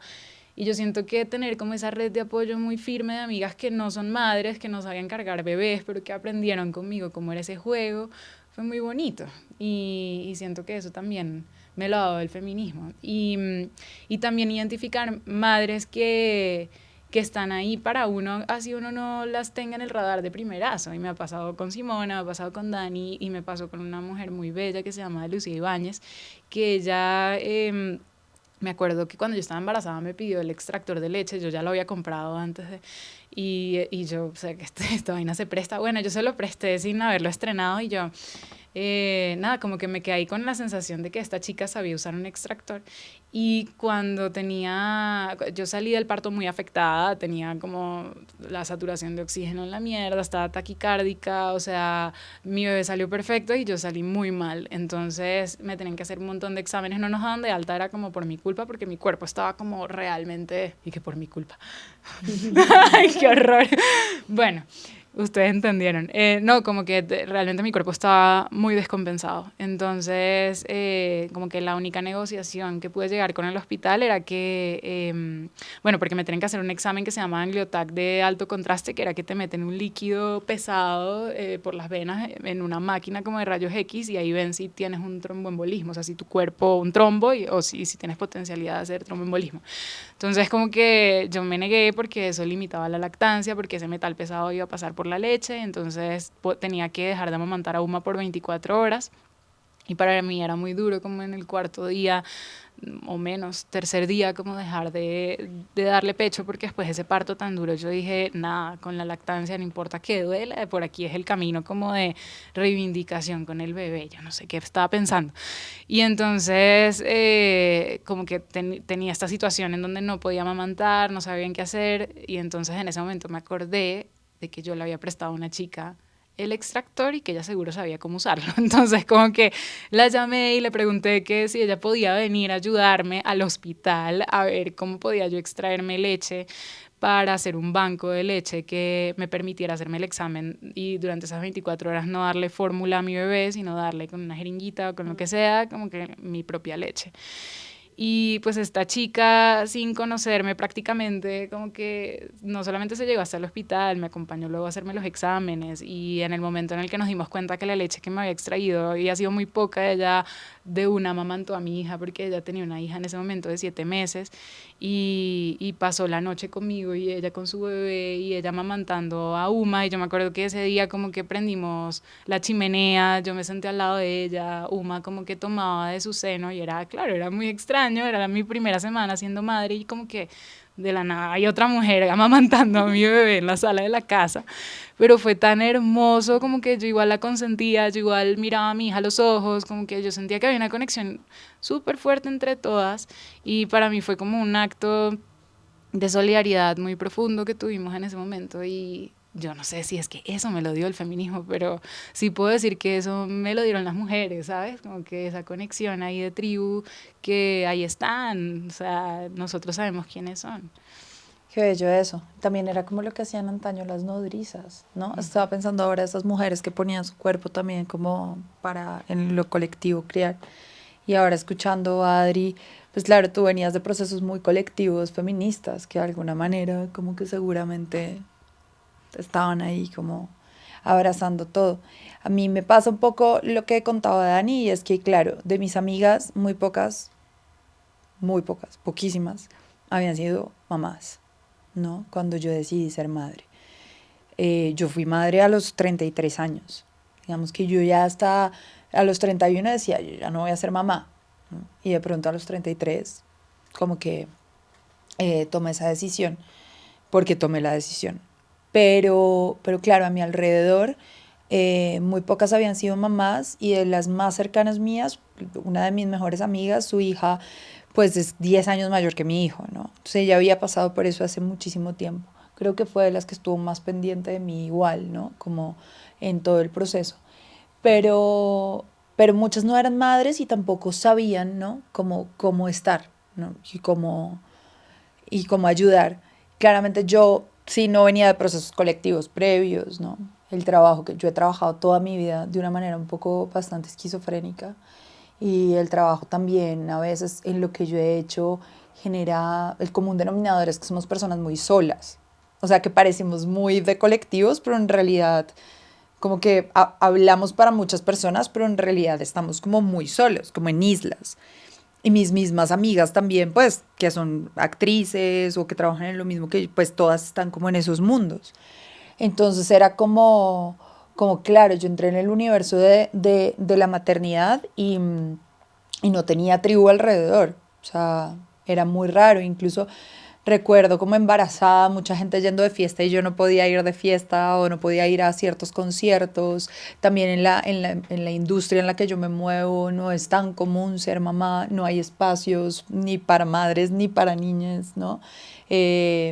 Y yo siento que tener como esa red de apoyo muy firme de amigas que no son madres, que no sabían cargar bebés, pero que aprendieron conmigo cómo era ese juego, fue muy bonito. Y siento que eso también me lo ha dado el feminismo. Y también identificar madres que están ahí para uno, así uno no las tenga en el radar de primerazo. Y me ha pasado con Simona, me ha pasado con Dani, y me pasó con una mujer muy bella que se llama Lucía Ibáñez, que ella, me acuerdo que cuando yo estaba embarazada me pidió el extractor de leche, yo ya lo había comprado antes de, y yo, o sea, que esta vaina se presta, bueno, yo se lo presté sin haberlo estrenado, y yo, nada, como que me quedé ahí con la sensación de que esta chica sabía usar un extractor. Y cuando yo salí del parto muy afectada, tenía como la saturación de oxígeno en la mierda, estaba taquicárdica, o sea, mi bebé salió perfecto y yo salí muy mal. Entonces me tenían que hacer un montón de exámenes, no nos daban de alta, era como por mi culpa, porque mi cuerpo estaba como realmente, y que por mi culpa. ¡Ay, qué horror! Bueno, ustedes entendieron. No, como que realmente mi cuerpo estaba muy descompensado. Entonces, como que la única negociación que pude llegar con el hospital era que, bueno, porque me tienen que hacer un examen que se llama Angliotac de alto contraste, que era que te meten un líquido pesado por las venas en una máquina como de rayos X, y ahí ven si tienes un tromboembolismo, o sea, si tu cuerpo, un trombo, o si tienes potencialidad de hacer tromboembolismo. Entonces, como que yo me negué porque eso limitaba la lactancia, porque ese metal pesado iba a pasar por la leche, entonces tenía que dejar de amamantar a Uma por 24 horas. Y para mí era muy duro como en el cuarto día o menos, tercer día, como dejar de darle pecho, porque después de ese parto tan duro yo dije, nada, con la lactancia no importa que duela, por aquí es el camino como de reivindicación con el bebé, yo no sé qué estaba pensando. Y entonces como que tenía esta situación en donde no podía amamantar, no sabía bien qué hacer, y entonces en ese momento me acordé de que yo le había prestado a una chica el extractor y que ella seguro sabía cómo usarlo. Entonces como que la llamé y le pregunté que si ella podía venir a ayudarme al hospital a ver cómo podía yo extraerme leche para hacer un banco de leche que me permitiera hacerme el examen y durante esas 24 horas no darle fórmula a mi bebé, sino darle con una jeringuita o con lo que sea, como que mi propia leche. Y pues esta chica, sin conocerme prácticamente, como que no solamente se llegó hasta el hospital, me acompañó luego a hacerme los exámenes y en el momento en el que nos dimos cuenta que la leche que me había extraído había sido muy poca, ella de una amamantó a mi hija porque ella tenía una hija en ese momento de 7 meses y pasó la noche conmigo y ella con su bebé y ella amamantando a Uma y yo me acuerdo que ese día como que prendimos la chimenea, yo me senté al lado de ella, Uma como que tomaba de su seno y era, claro, era muy extraño, era mi primera semana siendo madre y como que de la nada hay otra mujer amamantando a mi bebé en la sala de la casa, pero fue tan hermoso como que yo igual la consentía, yo igual miraba a mi hija a los ojos, como que yo sentía que había una conexión súper fuerte entre todas y para mí fue como un acto de solidaridad muy profundo que tuvimos en ese momento y yo no sé si es que eso me lo dio el feminismo, pero sí puedo decir que eso me lo dieron las mujeres, ¿sabes? Como que esa conexión ahí de tribu, que ahí están, o sea, nosotros sabemos quiénes son.
Qué bello eso. También era como lo que hacían antaño las nodrizas, ¿no? Estaba pensando ahora esas mujeres que ponían su cuerpo también como para en lo colectivo criar. Y ahora escuchando a Adri, pues claro, tú venías de procesos muy colectivos feministas que de alguna manera como que seguramente estaban ahí como abrazando todo. A mí me pasa un poco lo que contaba Dani y es que claro, de mis amigas muy pocas, poquísimas, habían sido mamás, ¿no? Cuando yo decidí ser madre. Yo fui madre a los 33 años. Digamos que yo ya hasta a los 31 decía, yo ya no voy a ser mamá, ¿no? Y de pronto a los 33 como que tomé esa decisión, porque tomé la decisión. Pero claro, a mi alrededor muy pocas habían sido mamás y de las más cercanas mías, una de mis mejores amigas, su hija, pues es 10 años mayor que mi hijo, ¿no? Entonces ella había pasado por eso hace muchísimo tiempo. Creo que fue de las que estuvo más pendiente de mí igual, ¿no? Como en todo el proceso. Pero muchas no eran madres y tampoco sabían, ¿no? Cómo estar, ¿no? Y cómo ayudar. Claramente yo sí no venía de procesos colectivos previos, ¿no? El trabajo que yo he trabajado toda mi vida de una manera un poco bastante esquizofrénica y el trabajo también a veces en lo que yo he hecho genera el común denominador es que somos personas muy solas, o sea que parecemos muy de colectivos pero en realidad como que hablamos para muchas personas pero en realidad estamos como muy solos, como en islas. Y mis mismas amigas también, pues, que son actrices o que trabajan en lo mismo que yo, pues todas están como en esos mundos. Entonces era como claro, yo entré en el universo de la maternidad y no tenía tribu alrededor. O sea, era muy raro. Incluso recuerdo como embarazada, mucha gente yendo de fiesta y yo no podía ir de fiesta o no podía ir a ciertos conciertos. También en la industria en la que yo me muevo no es tan común ser mamá, no hay espacios ni para madres ni para niñas, ¿no?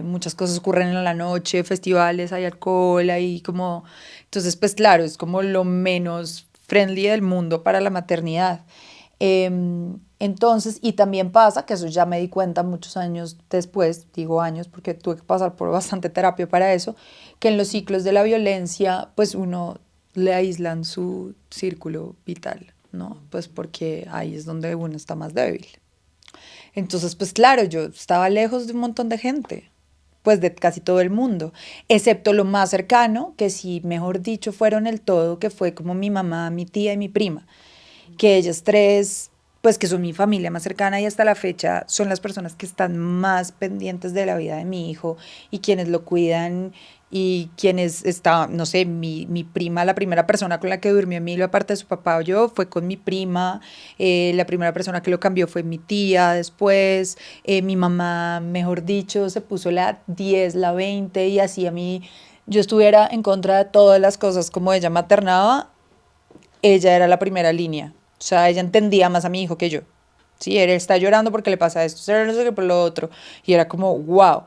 Muchas cosas ocurren en la noche, festivales, hay alcohol, hay como... Entonces, pues claro, es como lo menos friendly del mundo para la maternidad. Entonces, y también pasa, que eso ya me di cuenta muchos años después, digo años porque tuve que pasar por bastante terapia para eso, que en los ciclos de la violencia, pues uno le aíslan su círculo vital, ¿no? Pues porque ahí es donde uno está más débil. Entonces, pues claro, yo estaba lejos de un montón de gente, pues de casi todo el mundo, excepto lo más cercano, que sí, mejor dicho, fueron el todo, que fue como mi mamá, mi tía y mi prima, que ellas tres pues que son mi familia más cercana y hasta la fecha son las personas que están más pendientes de la vida de mi hijo y quienes lo cuidan y quienes estaban, no sé, mi prima, la primera persona con la que durmió Emilio, aparte de su papá o yo, fue con mi prima, la primera persona que lo cambió fue mi tía después, mi mamá, mejor dicho, se puso la 10 la 20 y así a mí yo estuviera en contra de todas las cosas como ella maternaba, ella era la primera línea. O sea, ella entendía más a mi hijo que yo. Sí, él está llorando porque le pasa esto, no sé qué por lo otro. Y era como, wow.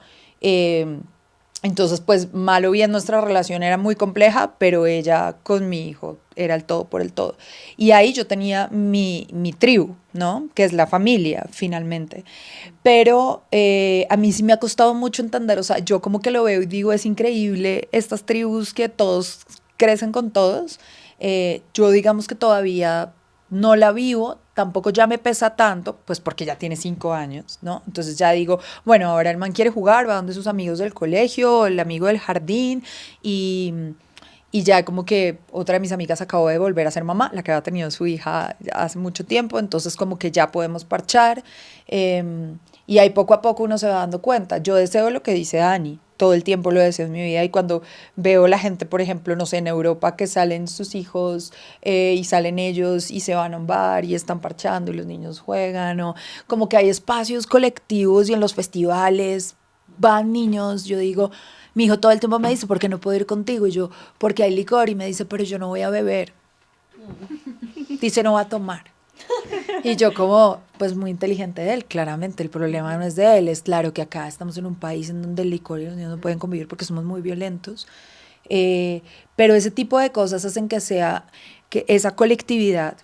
Entonces, pues, mal o bien, nuestra relación era muy compleja, pero ella con mi hijo era el todo por el todo. Y ahí yo tenía mi tribu, ¿no? Que es la familia, finalmente. Pero a mí sí me ha costado mucho entender, o sea, yo como que lo veo y digo, es increíble estas tribus que todos crecen con todos. Yo digamos que todavía no la vivo, tampoco ya me pesa tanto, pues porque ya tiene 5 años, ¿no? Entonces ya digo, bueno, ahora el man quiere jugar, va donde sus amigos del colegio, el amigo del jardín y, y ya como que otra de mis amigas acabó de volver a ser mamá, la que había tenido su hija hace mucho tiempo, entonces como que ya podemos parchar y ahí poco a poco uno se va dando cuenta. Yo deseo lo que dice Dani, todo el tiempo lo deseo en mi vida y cuando veo la gente, por ejemplo, no sé, en Europa que salen sus hijos y salen ellos y se van a un bar y están parchando y los niños juegan o como que hay espacios colectivos y en los festivales van niños, yo digo, mi hijo todo el tiempo me dice, ¿por qué no puedo ir contigo? Y yo, porque hay licor y me dice, pero yo no voy a beber. Dice, no va a tomar. Y yo como, pues muy inteligente de él, claramente, el problema no es de él, es claro que acá estamos en un país en donde el licor y los niños no pueden convivir porque somos muy violentos, pero ese tipo de cosas hacen que esa colectividad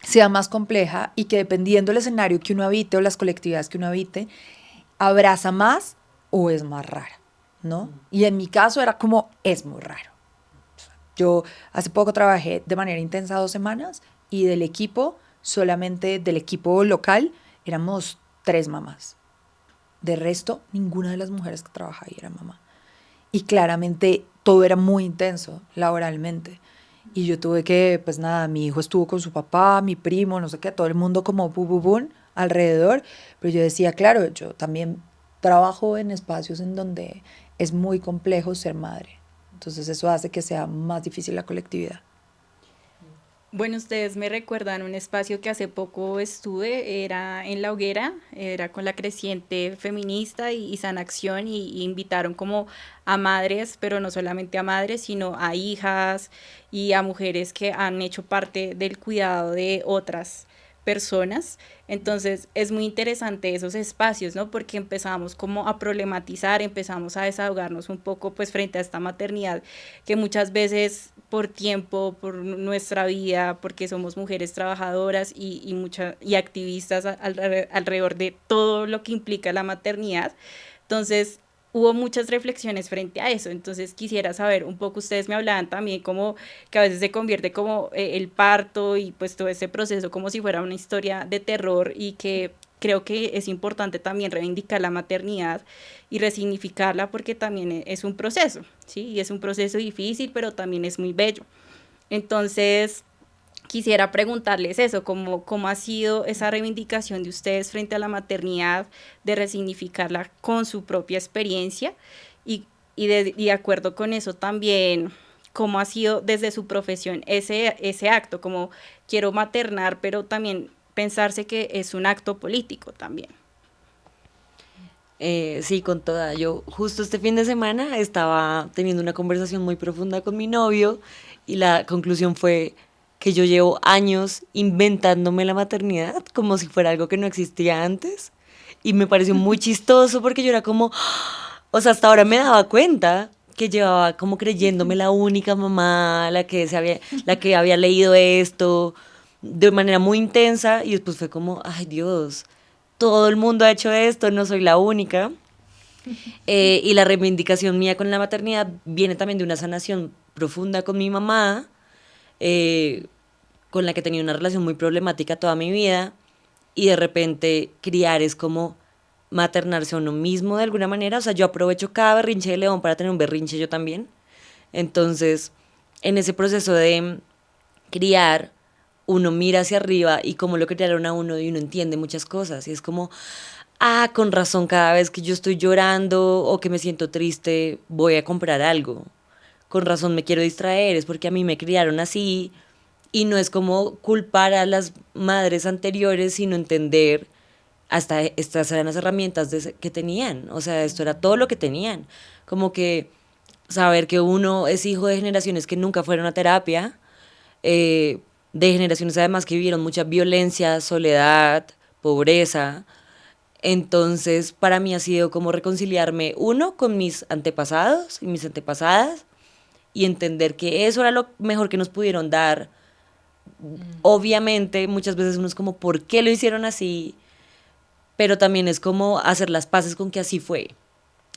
sea más compleja y que dependiendo del escenario que uno habite o las colectividades que uno habite, abraza más o es más rara, ¿no? Y en mi caso era como, es muy raro. Yo hace poco trabajé de manera intensa 2 semanas y del equipo, solamente del equipo local, éramos 3 mamás. De resto, ninguna de las mujeres que trabajaba ahí era mamá. Y claramente todo era muy intenso laboralmente. Y yo tuve que, pues nada, mi hijo estuvo con su papá, mi primo, no sé qué, todo el mundo como bu, bu, bum, alrededor. Pero yo decía, claro, yo también trabajo en espacios en donde es muy complejo ser madre. Entonces eso hace que sea más difícil la colectividad.
Bueno, ustedes me recuerdan un espacio que hace poco estuve, era en La Hoguera, era con la creciente feminista y Sana Acción y invitaron como a madres, pero no solamente a madres, sino a hijas y a mujeres que han hecho parte del cuidado de otras personas. Entonces es muy interesante esos espacios, ¿no? Porque empezamos como a problematizar, empezamos a desahogarnos un poco pues frente a esta maternidad que muchas veces por tiempo, por nuestra vida, porque somos mujeres trabajadoras y activistas alrededor de todo lo que implica la maternidad. Entonces, hubo muchas reflexiones frente a eso, entonces quisiera saber un poco, ustedes me hablaban también como que a veces se convierte como el parto y pues todo ese proceso como si fuera una historia de terror y que creo que es importante también reivindicar la maternidad y resignificarla porque también es un proceso, ¿sí? Y es un proceso difícil, pero también es muy bello. Entonces, quisiera preguntarles eso, cómo ha sido esa reivindicación de ustedes frente a la maternidad, de resignificarla con su propia experiencia y de acuerdo con eso también, cómo ha sido desde su profesión ese acto, como quiero maternar, pero también pensarse que es un acto político también.
Sí, con toda. Yo justo este fin de semana estaba teniendo una conversación muy profunda con mi novio y la conclusión fue que yo llevo años inventándome la maternidad como si fuera algo que no existía antes y me pareció muy chistoso porque yo era como, o sea, hasta ahora me daba cuenta que llevaba como creyéndome la única mamá, la que había leído esto de manera muy intensa y después fue como, ay Dios, todo el mundo ha hecho esto, no soy la única. Y la reivindicación mía con la maternidad viene también de una sanación profunda con mi mamá, eh, con la que he tenido una relación muy problemática toda mi vida, y de repente criar es como maternarse a uno mismo de alguna manera. O sea, yo aprovecho cada berrinche de León para tener un berrinche yo también. Entonces, en ese proceso de criar, uno mira hacia arriba y cómo lo criaron a uno y uno entiende muchas cosas. Y es como, ah, con razón, cada vez que yo estoy llorando o que me siento triste, voy a comprar algo. Con razón me quiero distraer, es porque a mí me criaron así. Y no es como culpar a las madres anteriores, sino entender hasta estas eran las herramientas que tenían. O sea, esto era todo lo que tenían. Como que saber que uno es hijo de generaciones que nunca fueron a terapia, de generaciones además que vivieron mucha violencia, soledad, pobreza. Entonces, para mí ha sido como reconciliarme, uno, con mis antepasados y mis antepasadas, y entender que eso era lo mejor que nos pudieron dar. Obviamente, muchas veces uno es como, ¿por qué lo hicieron así? Pero también es como hacer las paces con que así fue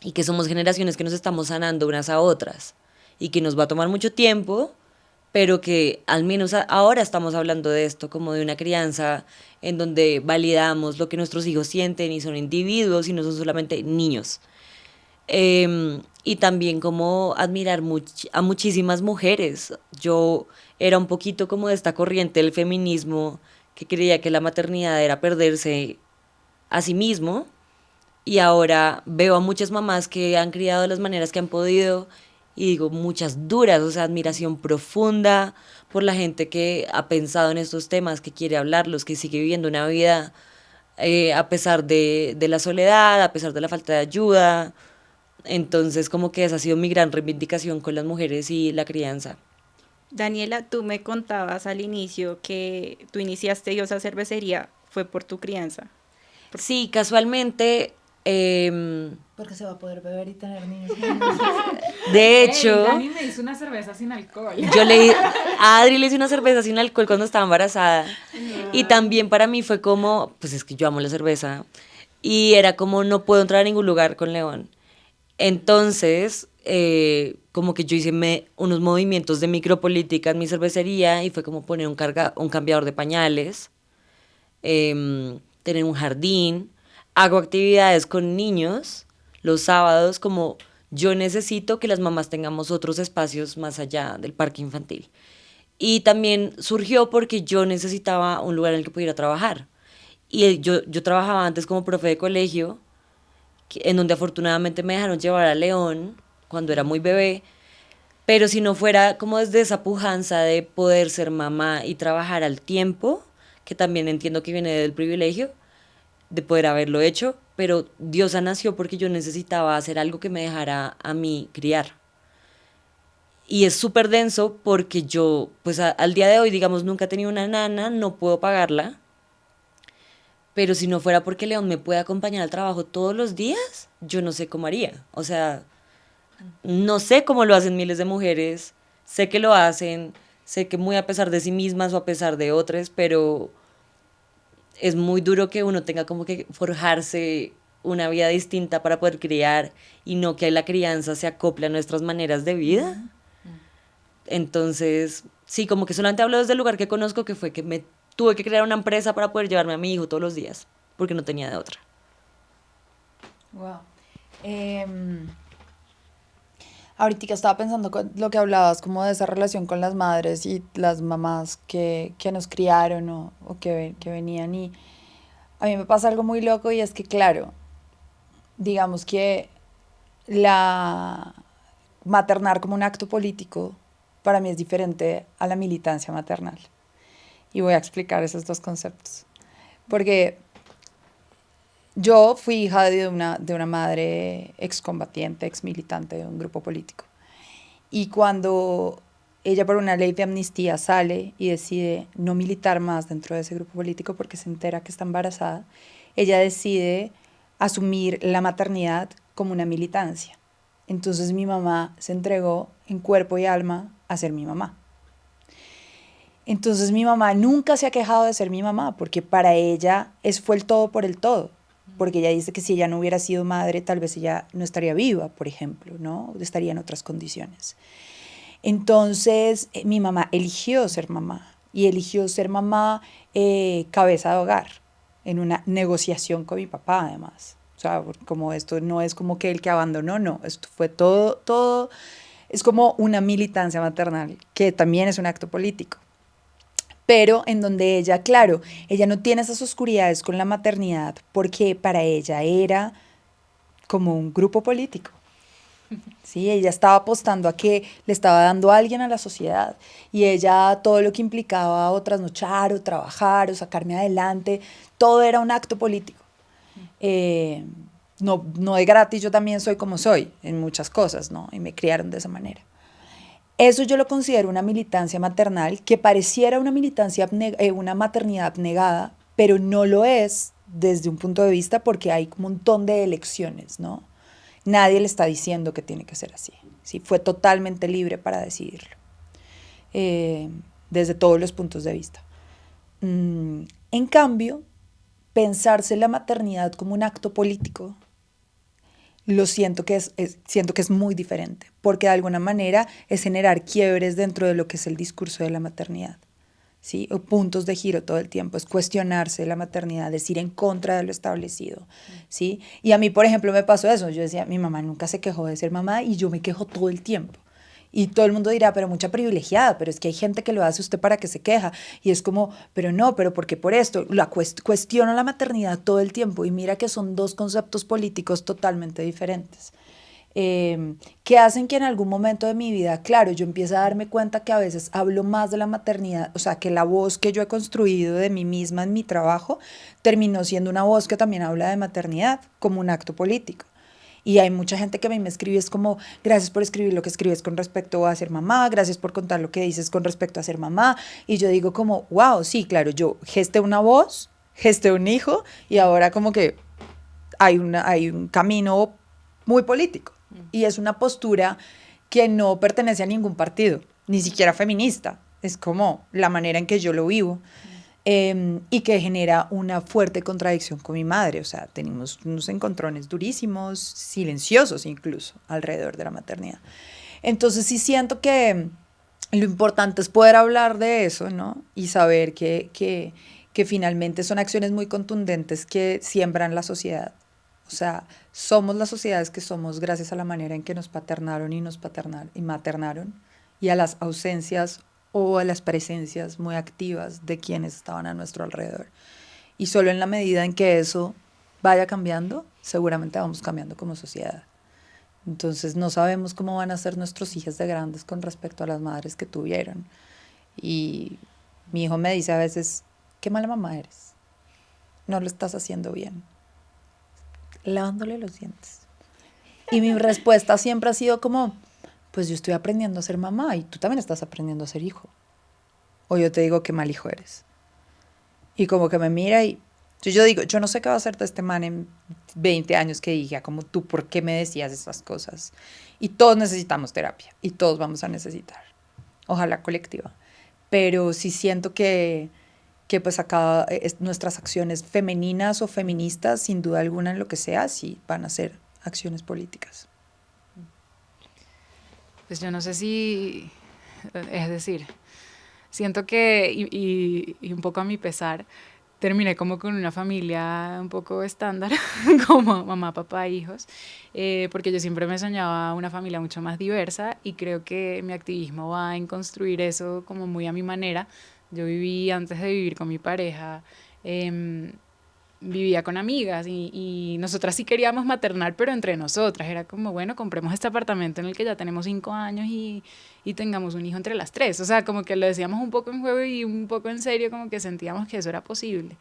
y que somos generaciones que nos estamos sanando unas a otras y que nos va a tomar mucho tiempo, pero que al menos ahora estamos hablando de esto como de una crianza en donde validamos lo que nuestros hijos sienten y son individuos y no son solamente niños. Y también como admirar a muchísimas mujeres. Yo era un poquito como de esta corriente del feminismo que creía que la maternidad era perderse a sí mismo, y ahora veo a muchas mamás que han criado de las maneras que han podido y digo muchas duras, o sea, admiración profunda por la gente que ha pensado en estos temas, que quiere hablarlos, que sigue viviendo una vida a pesar de la soledad, a pesar de la falta de ayuda. Entonces como que esa ha sido mi gran reivindicación con las mujeres y la crianza.
Daniela, tú me contabas al inicio que tú iniciaste Diosa Cervecería fue por tu crianza.
Sí, casualmente,
Porque se va a poder beber y tener niños.
de hecho,
Dani me hizo una cerveza sin alcohol.
a Adri le hice una cerveza sin alcohol cuando estaba embarazada. Y también para mí fue como, pues es que yo amo la cerveza. Y era como, no puedo entrar a ningún lugar con León. Entonces, como que yo hice unos movimientos de micropolítica en mi cervecería y fue como poner un cambiador de pañales, tener un jardín, hago actividades con niños los sábados, como yo necesito que las mamás tengamos otros espacios más allá del parque infantil. Y también surgió porque yo necesitaba un lugar en el que pudiera trabajar. Y yo trabajaba antes como profe de colegio, en donde afortunadamente me dejaron llevar a León cuando era muy bebé, pero si no fuera como desde esa pujanza de poder ser mamá y trabajar al tiempo, que también entiendo que viene del privilegio de poder haberlo hecho, pero Diosa nació porque yo necesitaba hacer algo que me dejara a mí criar. Y es súper denso porque yo, pues al día de hoy, digamos, nunca he tenido una nana, no puedo pagarla, pero si no fuera porque León me puede acompañar al trabajo todos los días, yo no sé cómo haría. O sea, no sé cómo lo hacen miles de mujeres, sé que lo hacen, sé que muy a pesar de sí mismas o a pesar de otras, pero es muy duro que uno tenga como que forjarse una vida distinta para poder criar y no que la crianza se acople a nuestras maneras de vida. Entonces, sí, como que solamente hablo desde el lugar que conozco, que fue que me tuve que crear una empresa para poder llevarme a mi hijo todos los días, porque no tenía de otra.
Wow. Ahorita estaba pensando con lo que hablabas, como de esa relación con las madres y las mamás que nos criaron o que venían. Y a mí me pasa algo muy loco y es que, claro, digamos que la maternar como un acto político para mí es diferente a la militancia maternal. Y voy a explicar esos dos conceptos. Porque yo fui hija de una madre excombatiente, exmilitante de un grupo político. Y cuando ella por una ley de amnistía sale y decide no militar más dentro de ese grupo político porque se entera que está embarazada, ella decide asumir la maternidad como una militancia. Entonces mi mamá se entregó en cuerpo y alma a ser mi mamá. Entonces mi mamá nunca se ha quejado de ser mi mamá porque para ella fue el todo por el todo. Porque ella dice que si ella no hubiera sido madre, tal vez ella no estaría viva, por ejemplo, ¿no? Estaría en otras condiciones. Entonces, mi mamá eligió ser mamá, y eligió ser mamá cabeza de hogar, en una negociación con mi papá, además. O sea, como esto no es como que el que abandonó, no, esto fue todo, es como una militancia maternal, que también es un acto político. pero en donde ella, claro, ella no tiene esas oscuridades con la maternidad porque para ella era como un grupo político. Sí, ella estaba apostando a que le estaba dando a alguien a la sociedad y ella todo lo que implicaba o trasnochar o trabajar o sacarme adelante, todo era un acto político. No, no de gratis, yo también soy como soy en muchas cosas, ¿no? Y me criaron de esa manera. Eso yo lo considero una militancia maternal que pareciera una militancia, una maternidad abnegada, pero no lo es desde un punto de vista porque hay un montón de elecciones, ¿no? Nadie le está diciendo que tiene que ser así, ¿sí? Fue totalmente libre para decidirlo, desde todos los puntos de vista. En cambio, pensarse la maternidad como un acto político, lo siento que siento que es muy diferente, porque de alguna manera es generar quiebres dentro de lo que es el discurso de la maternidad, ¿sí? O puntos de giro todo el tiempo, es cuestionarse la maternidad, es ir en contra de lo establecido, ¿sí? Y a mí, por ejemplo, me pasó eso, yo decía, mi mamá nunca se quejó de ser mamá y yo me quejo todo el tiempo. Y todo el mundo dirá, pero mucha privilegiada, pero es que hay gente que lo hace usted para que se queja. Y es como, pero no, pero ¿por qué por esto? Cuestiono la maternidad todo el tiempo y mira que son dos conceptos políticos totalmente diferentes. Que hacen que en algún momento de mi vida, claro, yo empiezo a darme cuenta que a veces hablo más de la maternidad, o sea, que la voz que yo he construido de mí misma en mi trabajo terminó siendo una voz que también habla de maternidad como un acto político. Y hay mucha gente que a mí me escribe, es como, gracias por escribir lo que escribes con respecto a ser mamá, gracias por contar lo que dices con respecto a ser mamá. Y yo digo como, wow, sí, claro, yo gesté una voz, gesté un hijo y ahora como que hay un camino muy político. Y es una postura que no pertenece a ningún partido, ni siquiera feminista. Es como la manera en que yo lo vivo. Y que genera una fuerte contradicción con mi madre. O sea, tenemos unos encontrones durísimos, silenciosos incluso, alrededor de la maternidad. Entonces sí siento que lo importante es poder hablar de eso, ¿no? Y saber que finalmente son acciones muy contundentes que siembran la sociedad. O sea, somos las sociedades que somos gracias a la manera en que nos paternaron y maternaron y a las ausencias o a las presencias muy activas de quienes estaban a nuestro alrededor. Y solo en la medida en que eso vaya cambiando, seguramente vamos cambiando como sociedad. Entonces no sabemos cómo van a ser nuestros hijos de grandes con respecto a las madres que tuvieron. Y mi hijo me dice a veces, qué mala mamá eres, no lo estás haciendo bien, lavándole los dientes. Y mi respuesta siempre ha sido como, pues yo estoy aprendiendo a ser mamá y tú también estás aprendiendo a ser hijo. O yo te digo qué mal hijo eres. Y como que me mira y yo digo, yo no sé qué va a hacer de este man en 20 años que diga, como tú, ¿por qué me decías esas cosas? Y todos necesitamos terapia y todos vamos a necesitar. Ojalá colectiva. Pero sí siento que pues acá nuestras acciones femeninas o feministas, sin duda alguna en lo que sea, sí van a ser acciones políticas.
Pues yo no sé si, es decir, siento que, y un poco a mi pesar, terminé como con una familia un poco estándar, como mamá, papá, hijos, porque yo siempre me soñaba una familia mucho más diversa y creo que mi activismo va en construir eso como muy a mi manera. Yo viví, antes de vivir con mi pareja, vivía con amigas y nosotras sí queríamos maternar, pero entre nosotras. Era como, bueno, compremos este apartamento en el que ya tenemos 5 años y tengamos un hijo entre las 3. O sea, como que lo decíamos un poco en juego y un poco en serio, como que sentíamos que eso era posible.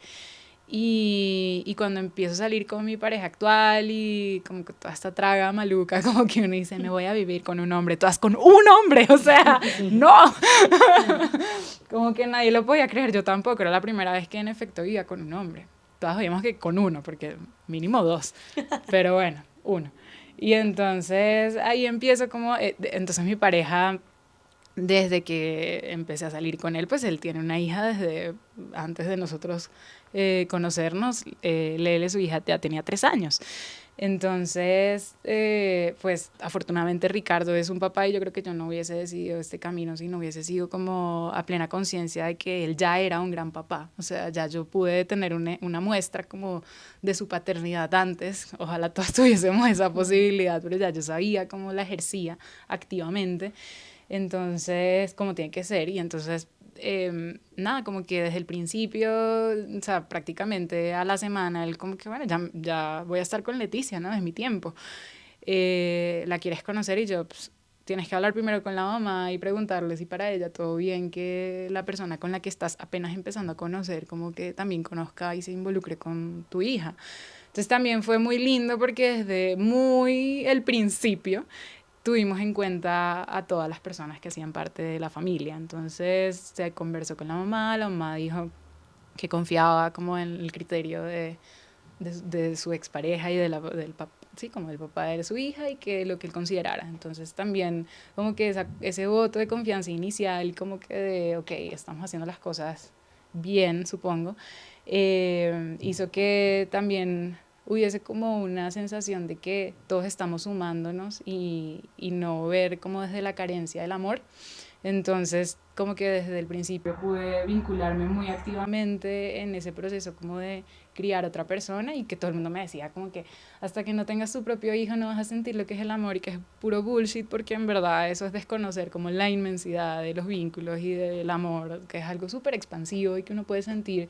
Y cuando empiezo a salir con mi pareja actual y como que toda esta traga maluca, como que uno dice, me voy a vivir con un hombre, todas con un hombre, o sea, no. Como que nadie lo podía creer, yo tampoco, era la primera vez que en efecto vivía con un hombre. Todas veíamos que con uno, porque mínimo 2, pero bueno, 1. Y entonces ahí empiezo como, entonces mi pareja, desde que empecé a salir con él, pues él tiene una hija desde antes de nosotros conocernos. Lele, su hija, ya tenía 3 años. Entonces, pues afortunadamente Ricardo es un papá y yo creo que yo no hubiese decidido este camino si no hubiese sido como a plena conciencia de que él ya era un gran papá. O sea, ya yo pude tener una muestra como de su paternidad antes. Ojalá todos tuviésemos esa posibilidad, pero ya yo sabía cómo la ejercía activamente. Entonces, como tiene que ser, y entonces nada, como que desde el principio, o sea, prácticamente a la semana, él como que, bueno, ya voy a estar con Leticia, ¿no? Es mi tiempo. La quieres conocer y yo, pues, tienes que hablar primero con la mamá y preguntarle si para ella todo bien, que la persona con la que estás apenas empezando a conocer, como que también conozca y se involucre con tu hija. Entonces también fue muy lindo porque desde muy el principio tuvimos en cuenta a todas las personas que hacían parte de la familia. Entonces se conversó con la mamá dijo que confiaba como en el criterio de su expareja y del papá, sí, como el papá de su hija y que lo que él considerara. Entonces también como que ese voto de confianza inicial, como que de, ok, estamos haciendo las cosas bien, supongo, hizo que también hubiese como una sensación de que todos estamos sumándonos y no ver como desde la carencia del amor. Entonces, como que desde el principio pude vincularme muy activamente en ese proceso como de criar a otra persona y que todo el mundo me decía como que hasta que no tengas tu propio hijo no vas a sentir lo que es el amor y que es puro bullshit porque en verdad eso es desconocer como la inmensidad de los vínculos y del amor, que es algo súper expansivo y que uno puede sentir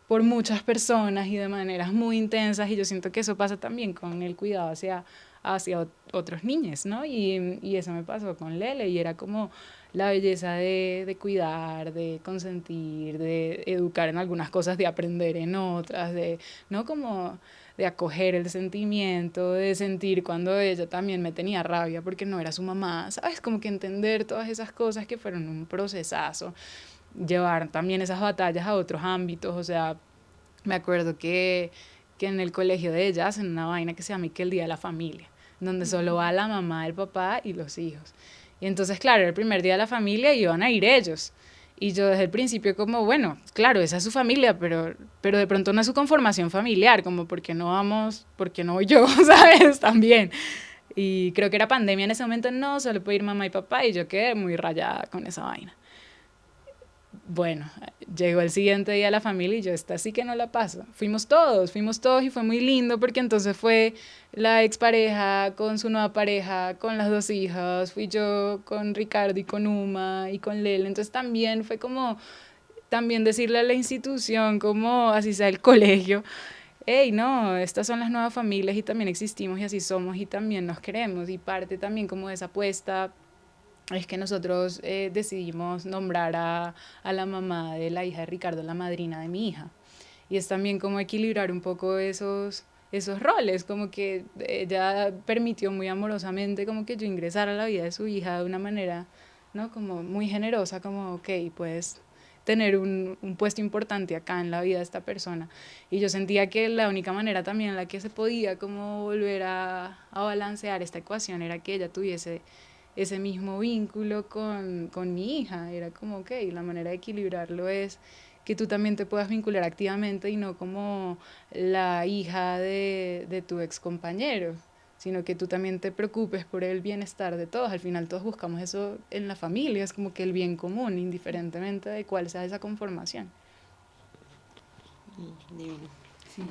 por muchas personas y de maneras muy intensas y yo siento que eso pasa también con el cuidado hacia otros niños, ¿no? Y eso me pasó con Lele y era como la belleza de cuidar, de consentir, de educar en algunas cosas, de aprender en otras, de, ¿no? Como de acoger el sentimiento, de sentir cuando ella también me tenía rabia porque no era su mamá, ¿sabes? Como que entender todas esas cosas que fueron un procesazo, llevar también esas batallas a otros ámbitos, o sea, me acuerdo que en el colegio de ella hacen una vaina que se llama que el Día de la Familia, donde solo va la mamá, el papá y los hijos. Y entonces, claro, el primer día de la familia iban a ir ellos. Y yo desde el principio como, bueno, claro, esa es su familia, pero de pronto no es su conformación familiar, como, ¿por qué no vamos? ¿Por qué no voy yo? ¿Sabes? También. Y creo que era pandemia en ese momento, no, solo puede ir mamá y papá, y yo quedé muy rayada con esa vaina. Bueno, llegó el siguiente día la familia y yo esta sí que no la paso. Fuimos todos y fue muy lindo porque entonces fue la expareja con su nueva pareja, con las dos hijas, fui yo con Ricardo y con Uma y con Lele, entonces también fue como, también decirle a la institución, como así sea el colegio, hey, no, estas son las nuevas familias y también existimos y así somos y también nos queremos y parte también como de esa apuesta es que nosotros decidimos nombrar a la mamá de la hija de Ricardo, la madrina de mi hija. Y es también como equilibrar un poco esos roles, como que ella permitió muy amorosamente como que yo ingresara a la vida de su hija de una manera, ¿no? Como muy generosa, como, ok, puedes tener un puesto importante acá en la vida de esta persona. Y yo sentía que la única manera también en la que se podía como volver a balancear esta ecuación era que ella tuviese ese mismo vínculo con mi hija. Era como, ok, la manera de equilibrarlo es que tú también te puedas vincular activamente y no como la hija de tu ex compañero, sino que tú también te preocupes por el bienestar de todos. Al final todos buscamos eso en la familia, es como que el bien común, indiferentemente de cuál sea esa conformación.
Divino.
Sí.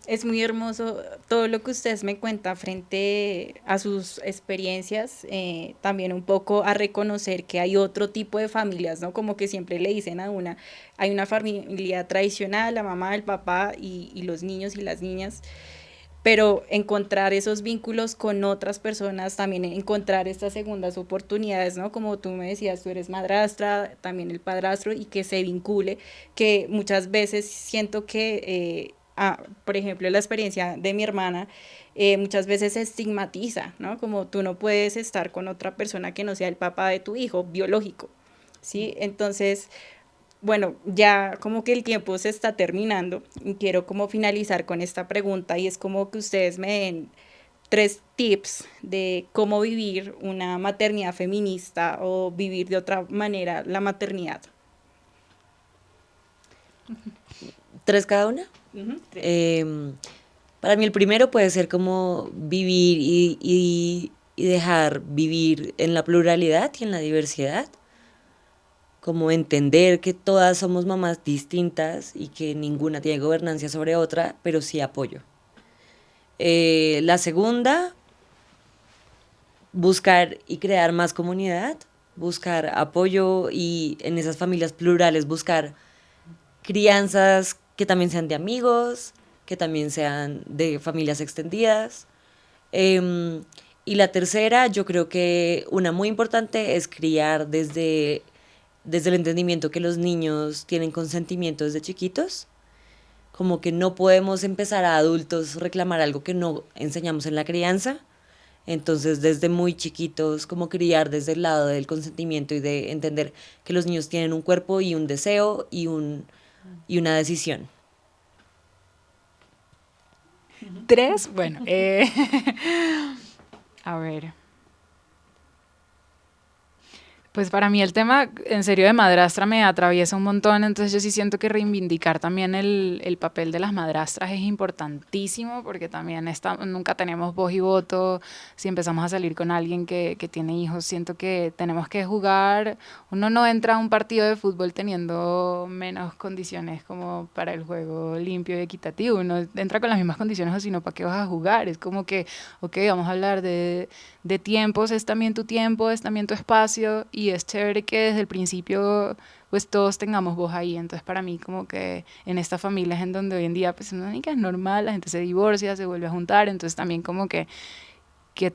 Es muy hermoso todo lo que ustedes me cuentan frente a sus experiencias, también un poco a reconocer que hay otro tipo de familias, ¿no? Como que siempre le dicen a una, hay una familia tradicional, la mamá, el papá y los niños y las niñas, pero encontrar esos vínculos con otras personas, también encontrar estas segundas oportunidades, ¿no? Como tú me decías, tú eres madrastra, también el padrastro, y que se vincule, que muchas veces siento que, por ejemplo, la experiencia de mi hermana, muchas veces se estigmatiza, ¿no? Como tú no puedes estar con otra persona que no sea el papá de tu hijo biológico, ¿sí? Entonces, bueno, ya como que el tiempo se está terminando y quiero como finalizar con esta pregunta y es como que ustedes me den 3 tips de cómo vivir una maternidad feminista o vivir de otra manera la maternidad.
3 cada una. Para mí el primero puede ser como vivir y dejar vivir en la pluralidad y en la diversidad, como entender que todas somos mamás distintas y que ninguna tiene gobernancia sobre otra, pero sí apoyo. La segunda, buscar y crear más comunidad, buscar apoyo y en esas familias plurales buscar crianzas que también sean de amigos, que también sean de familias extendidas. Em, y la tercera, yo creo que una muy importante es criar desde el entendimiento que los niños tienen consentimiento desde chiquitos, como que no podemos empezar a adultos reclamar algo que no enseñamos en la crianza. Entonces, desde muy chiquitos, como criar desde el lado del consentimiento y de entender que los niños tienen un cuerpo y un deseo y una decisión.
3, bueno, a ver. Pues para mí el tema, en serio, de madrastra me atraviesa un montón, entonces yo sí siento que reivindicar también el papel de las madrastras es importantísimo, porque también nunca tenemos voz y voto. Si empezamos a salir con alguien que tiene hijos, siento que tenemos que jugar. Uno no entra a un partido de fútbol teniendo menos condiciones como para el juego limpio y equitativo. Uno entra con las mismas condiciones, o si no, ¿para qué vas a jugar? Es como que, ok, vamos a hablar de tiempos, es también tu tiempo, es también tu espacio, y es chévere que desde el principio pues todos tengamos voz ahí. Entonces para mí como que en estas familias en donde hoy en día pues una única es normal, la gente se divorcia, se vuelve a juntar, entonces también como que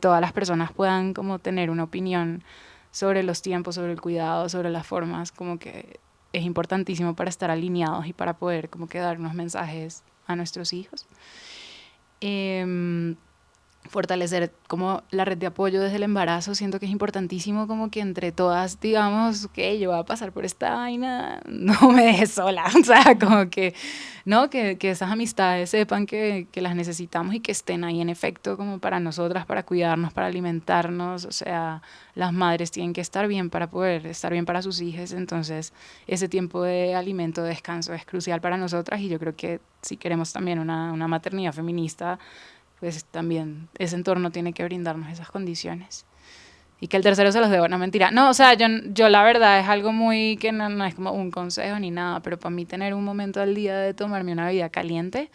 todas las personas puedan como tener una opinión sobre los tiempos, sobre el cuidado, sobre las formas, como que es importantísimo para estar alineados y para poder como que dar unos mensajes a nuestros hijos. Fortalecer como la red de apoyo desde el embarazo, siento que es importantísimo, como que entre todas digamos, que yo voy a pasar por esta vaina, no me dejes sola, o sea, como que, ¿no? Que esas amistades sepan que las necesitamos y que estén ahí en efecto como para nosotras, para cuidarnos, para alimentarnos. O sea, las madres tienen que estar bien para poder estar bien para sus hijos, entonces ese tiempo de alimento, de descanso es crucial para nosotras, y yo creo que si queremos también una maternidad feminista, pues también ese entorno tiene que brindarnos esas condiciones. Y que el tercero se los debo, no, mentira. No, o sea, yo la verdad es algo muy que no es como un consejo ni nada, pero para mí tener un momento al día de tomarme una bebida caliente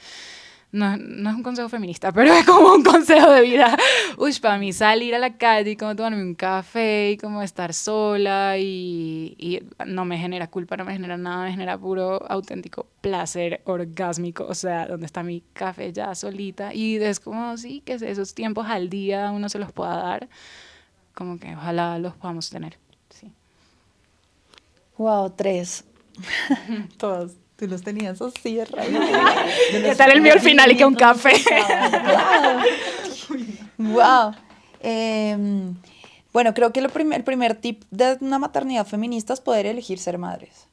no es un consejo feminista, pero es como un consejo de vida. Uy, para mí salir a la calle y como tomarme un café y como estar sola y no me genera culpa, no me genera nada, me genera puro auténtico placer orgásmico. O sea, donde está mi café ya solita, y es como, sí, que esos tiempos al día uno se los pueda dar, como que ojalá los podamos tener. Sí.
Wow, 3. Todos. Tú los tenías así de rabia.
¿Qué tal el mío al final y que un café?
Wow. Bueno, creo que el primer tip de una maternidad feminista es poder elegir ser madres.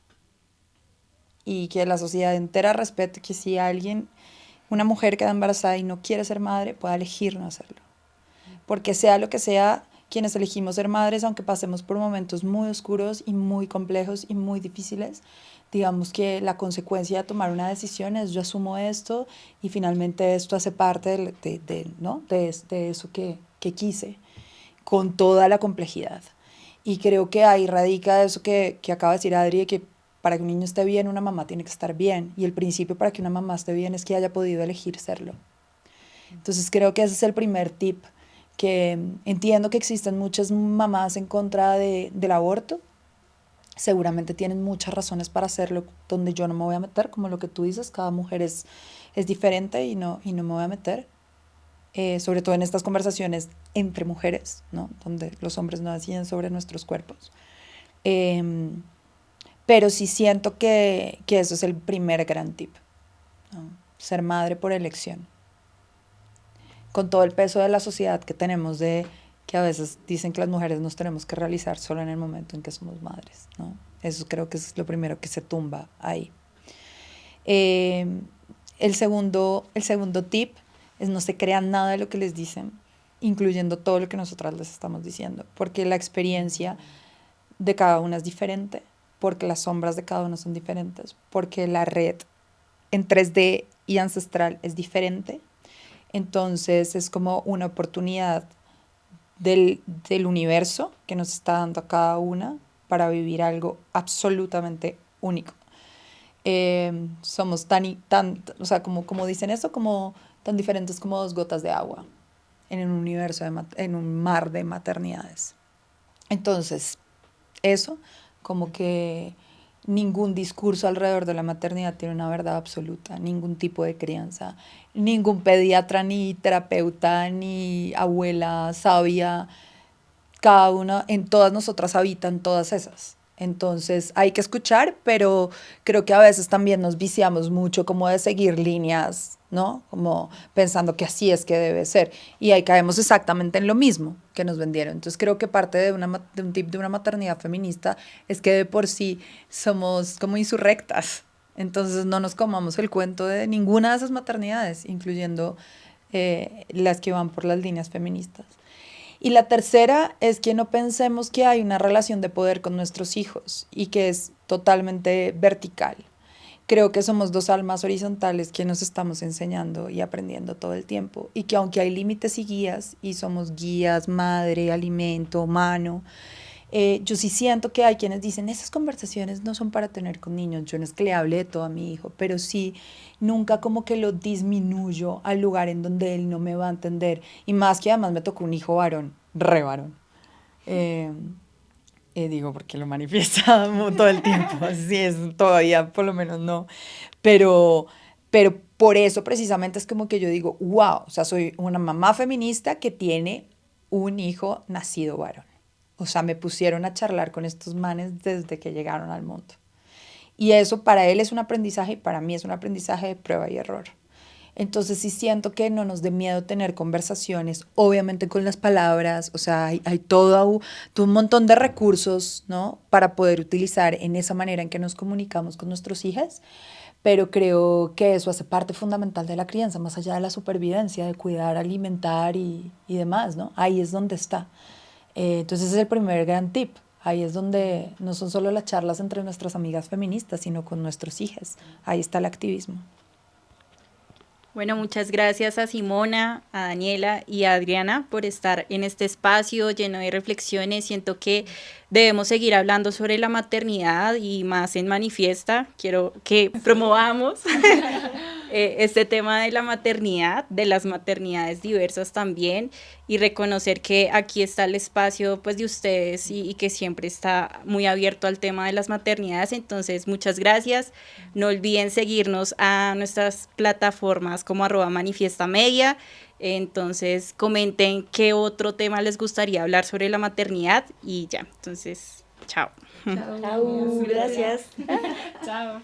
Y que la sociedad entera respete que si una mujer queda embarazada y no quiere ser madre, pueda elegir no hacerlo. Porque sea lo que sea, quienes elegimos ser madres, aunque pasemos por momentos muy oscuros y muy complejos y muy difíciles, digamos que la consecuencia de tomar una decisión es: yo asumo esto y finalmente esto hace parte ¿no? de eso que quise, con toda la complejidad. Y creo que ahí radica eso que acaba de decir Adri, que para que un niño esté bien, una mamá tiene que estar bien. Y el principio para que una mamá esté bien es que haya podido elegir serlo. Entonces creo que ese es el primer tip, que entiendo que existen muchas mamás en contra del aborto. Seguramente tienen muchas razones para hacerlo, donde yo no me voy a meter, como lo que tú dices, cada mujer es diferente y no me voy a meter. Sobre todo en estas conversaciones entre mujeres, ¿no? Donde los hombres no deciden sobre nuestros cuerpos. Pero sí siento que eso es el primer gran tip, ¿no? Ser madre por elección. Con todo el peso de la sociedad que tenemos, de que a veces dicen que las mujeres nos tenemos que realizar solo en el momento en que somos madres, ¿no? Eso creo que es lo primero que se tumba ahí. El segundo tip es: no se crean nada de lo que les dicen, incluyendo todo lo que nosotras les estamos diciendo, porque la experiencia de cada una es diferente, porque las sombras de cada uno son diferentes, porque la red en 3D y ancestral es diferente. Entonces es como una oportunidad del universo que nos está dando a cada una para vivir algo absolutamente único. Somos o sea, como dicen eso, como tan diferentes como 2 gotas de agua en un universo, en un mar de maternidades. Entonces, eso, como que ningún discurso alrededor de la maternidad tiene una verdad absoluta, ningún tipo de crianza, ningún pediatra, ni terapeuta, ni abuela sabia, cada una, en todas nosotras habitan todas esas. Entonces hay que escuchar, pero creo que a veces también nos viciamos mucho como de seguir líneas, ¿no? Como pensando que así es que debe ser. Y ahí caemos exactamente en lo mismo que nos vendieron. Entonces creo que parte de un tip de una maternidad feminista es que de por sí somos como insurrectas. Entonces no nos comamos el cuento de ninguna de esas maternidades, incluyendo las que van por las líneas feministas. Y la tercera es que no pensemos que hay una relación de poder con nuestros hijos y que es totalmente vertical. Creo que somos dos almas horizontales que nos estamos enseñando y aprendiendo todo el tiempo y que aunque hay límites y guías y somos guías, madre, alimento, mano, yo sí siento que hay quienes dicen, esas conversaciones no son para tener con niños, yo no es que le hable de todo a mi hijo, pero sí, nunca como que lo disminuyo al lugar en donde él no me va a entender. Y más que además me tocó un hijo varón, re varón. Digo, porque lo manifiesta todo el tiempo, así es, todavía por lo menos no. Pero por eso precisamente es como que yo digo, wow, o sea, soy una mamá feminista que tiene un hijo nacido varón. O sea, me pusieron a charlar con estos manes desde que llegaron al mundo. Y eso para él es un aprendizaje y para mí es un aprendizaje de prueba y error. Entonces sí siento que no nos dé miedo tener conversaciones, obviamente con las palabras, o sea, hay todo un montón de recursos, ¿no? Para poder utilizar en esa manera en que nos comunicamos con nuestros hijos, pero creo que eso hace parte fundamental de la crianza, más allá de la supervivencia, de cuidar, alimentar y demás, ¿no? Ahí es donde está. Entonces ese es el primer gran tip. Ahí es donde no son solo las charlas entre nuestras amigas feministas, sino con nuestros hijos. Ahí está el activismo.
Bueno, muchas gracias a Simona, a Daniela y a Adriana por estar en este espacio lleno de reflexiones. Siento que debemos seguir hablando sobre la maternidad y más en Manifiesta. Quiero que promovamos este tema de la maternidad, de las maternidades diversas también, y reconocer que aquí está el espacio pues de ustedes y que siempre está muy abierto al tema de las maternidades. Entonces, muchas gracias. No olviden seguirnos a nuestras plataformas como @manifiestamedia. Entonces, comenten qué otro tema les gustaría hablar sobre la maternidad y ya. Entonces, chao.
Chao, gracias.
Chao.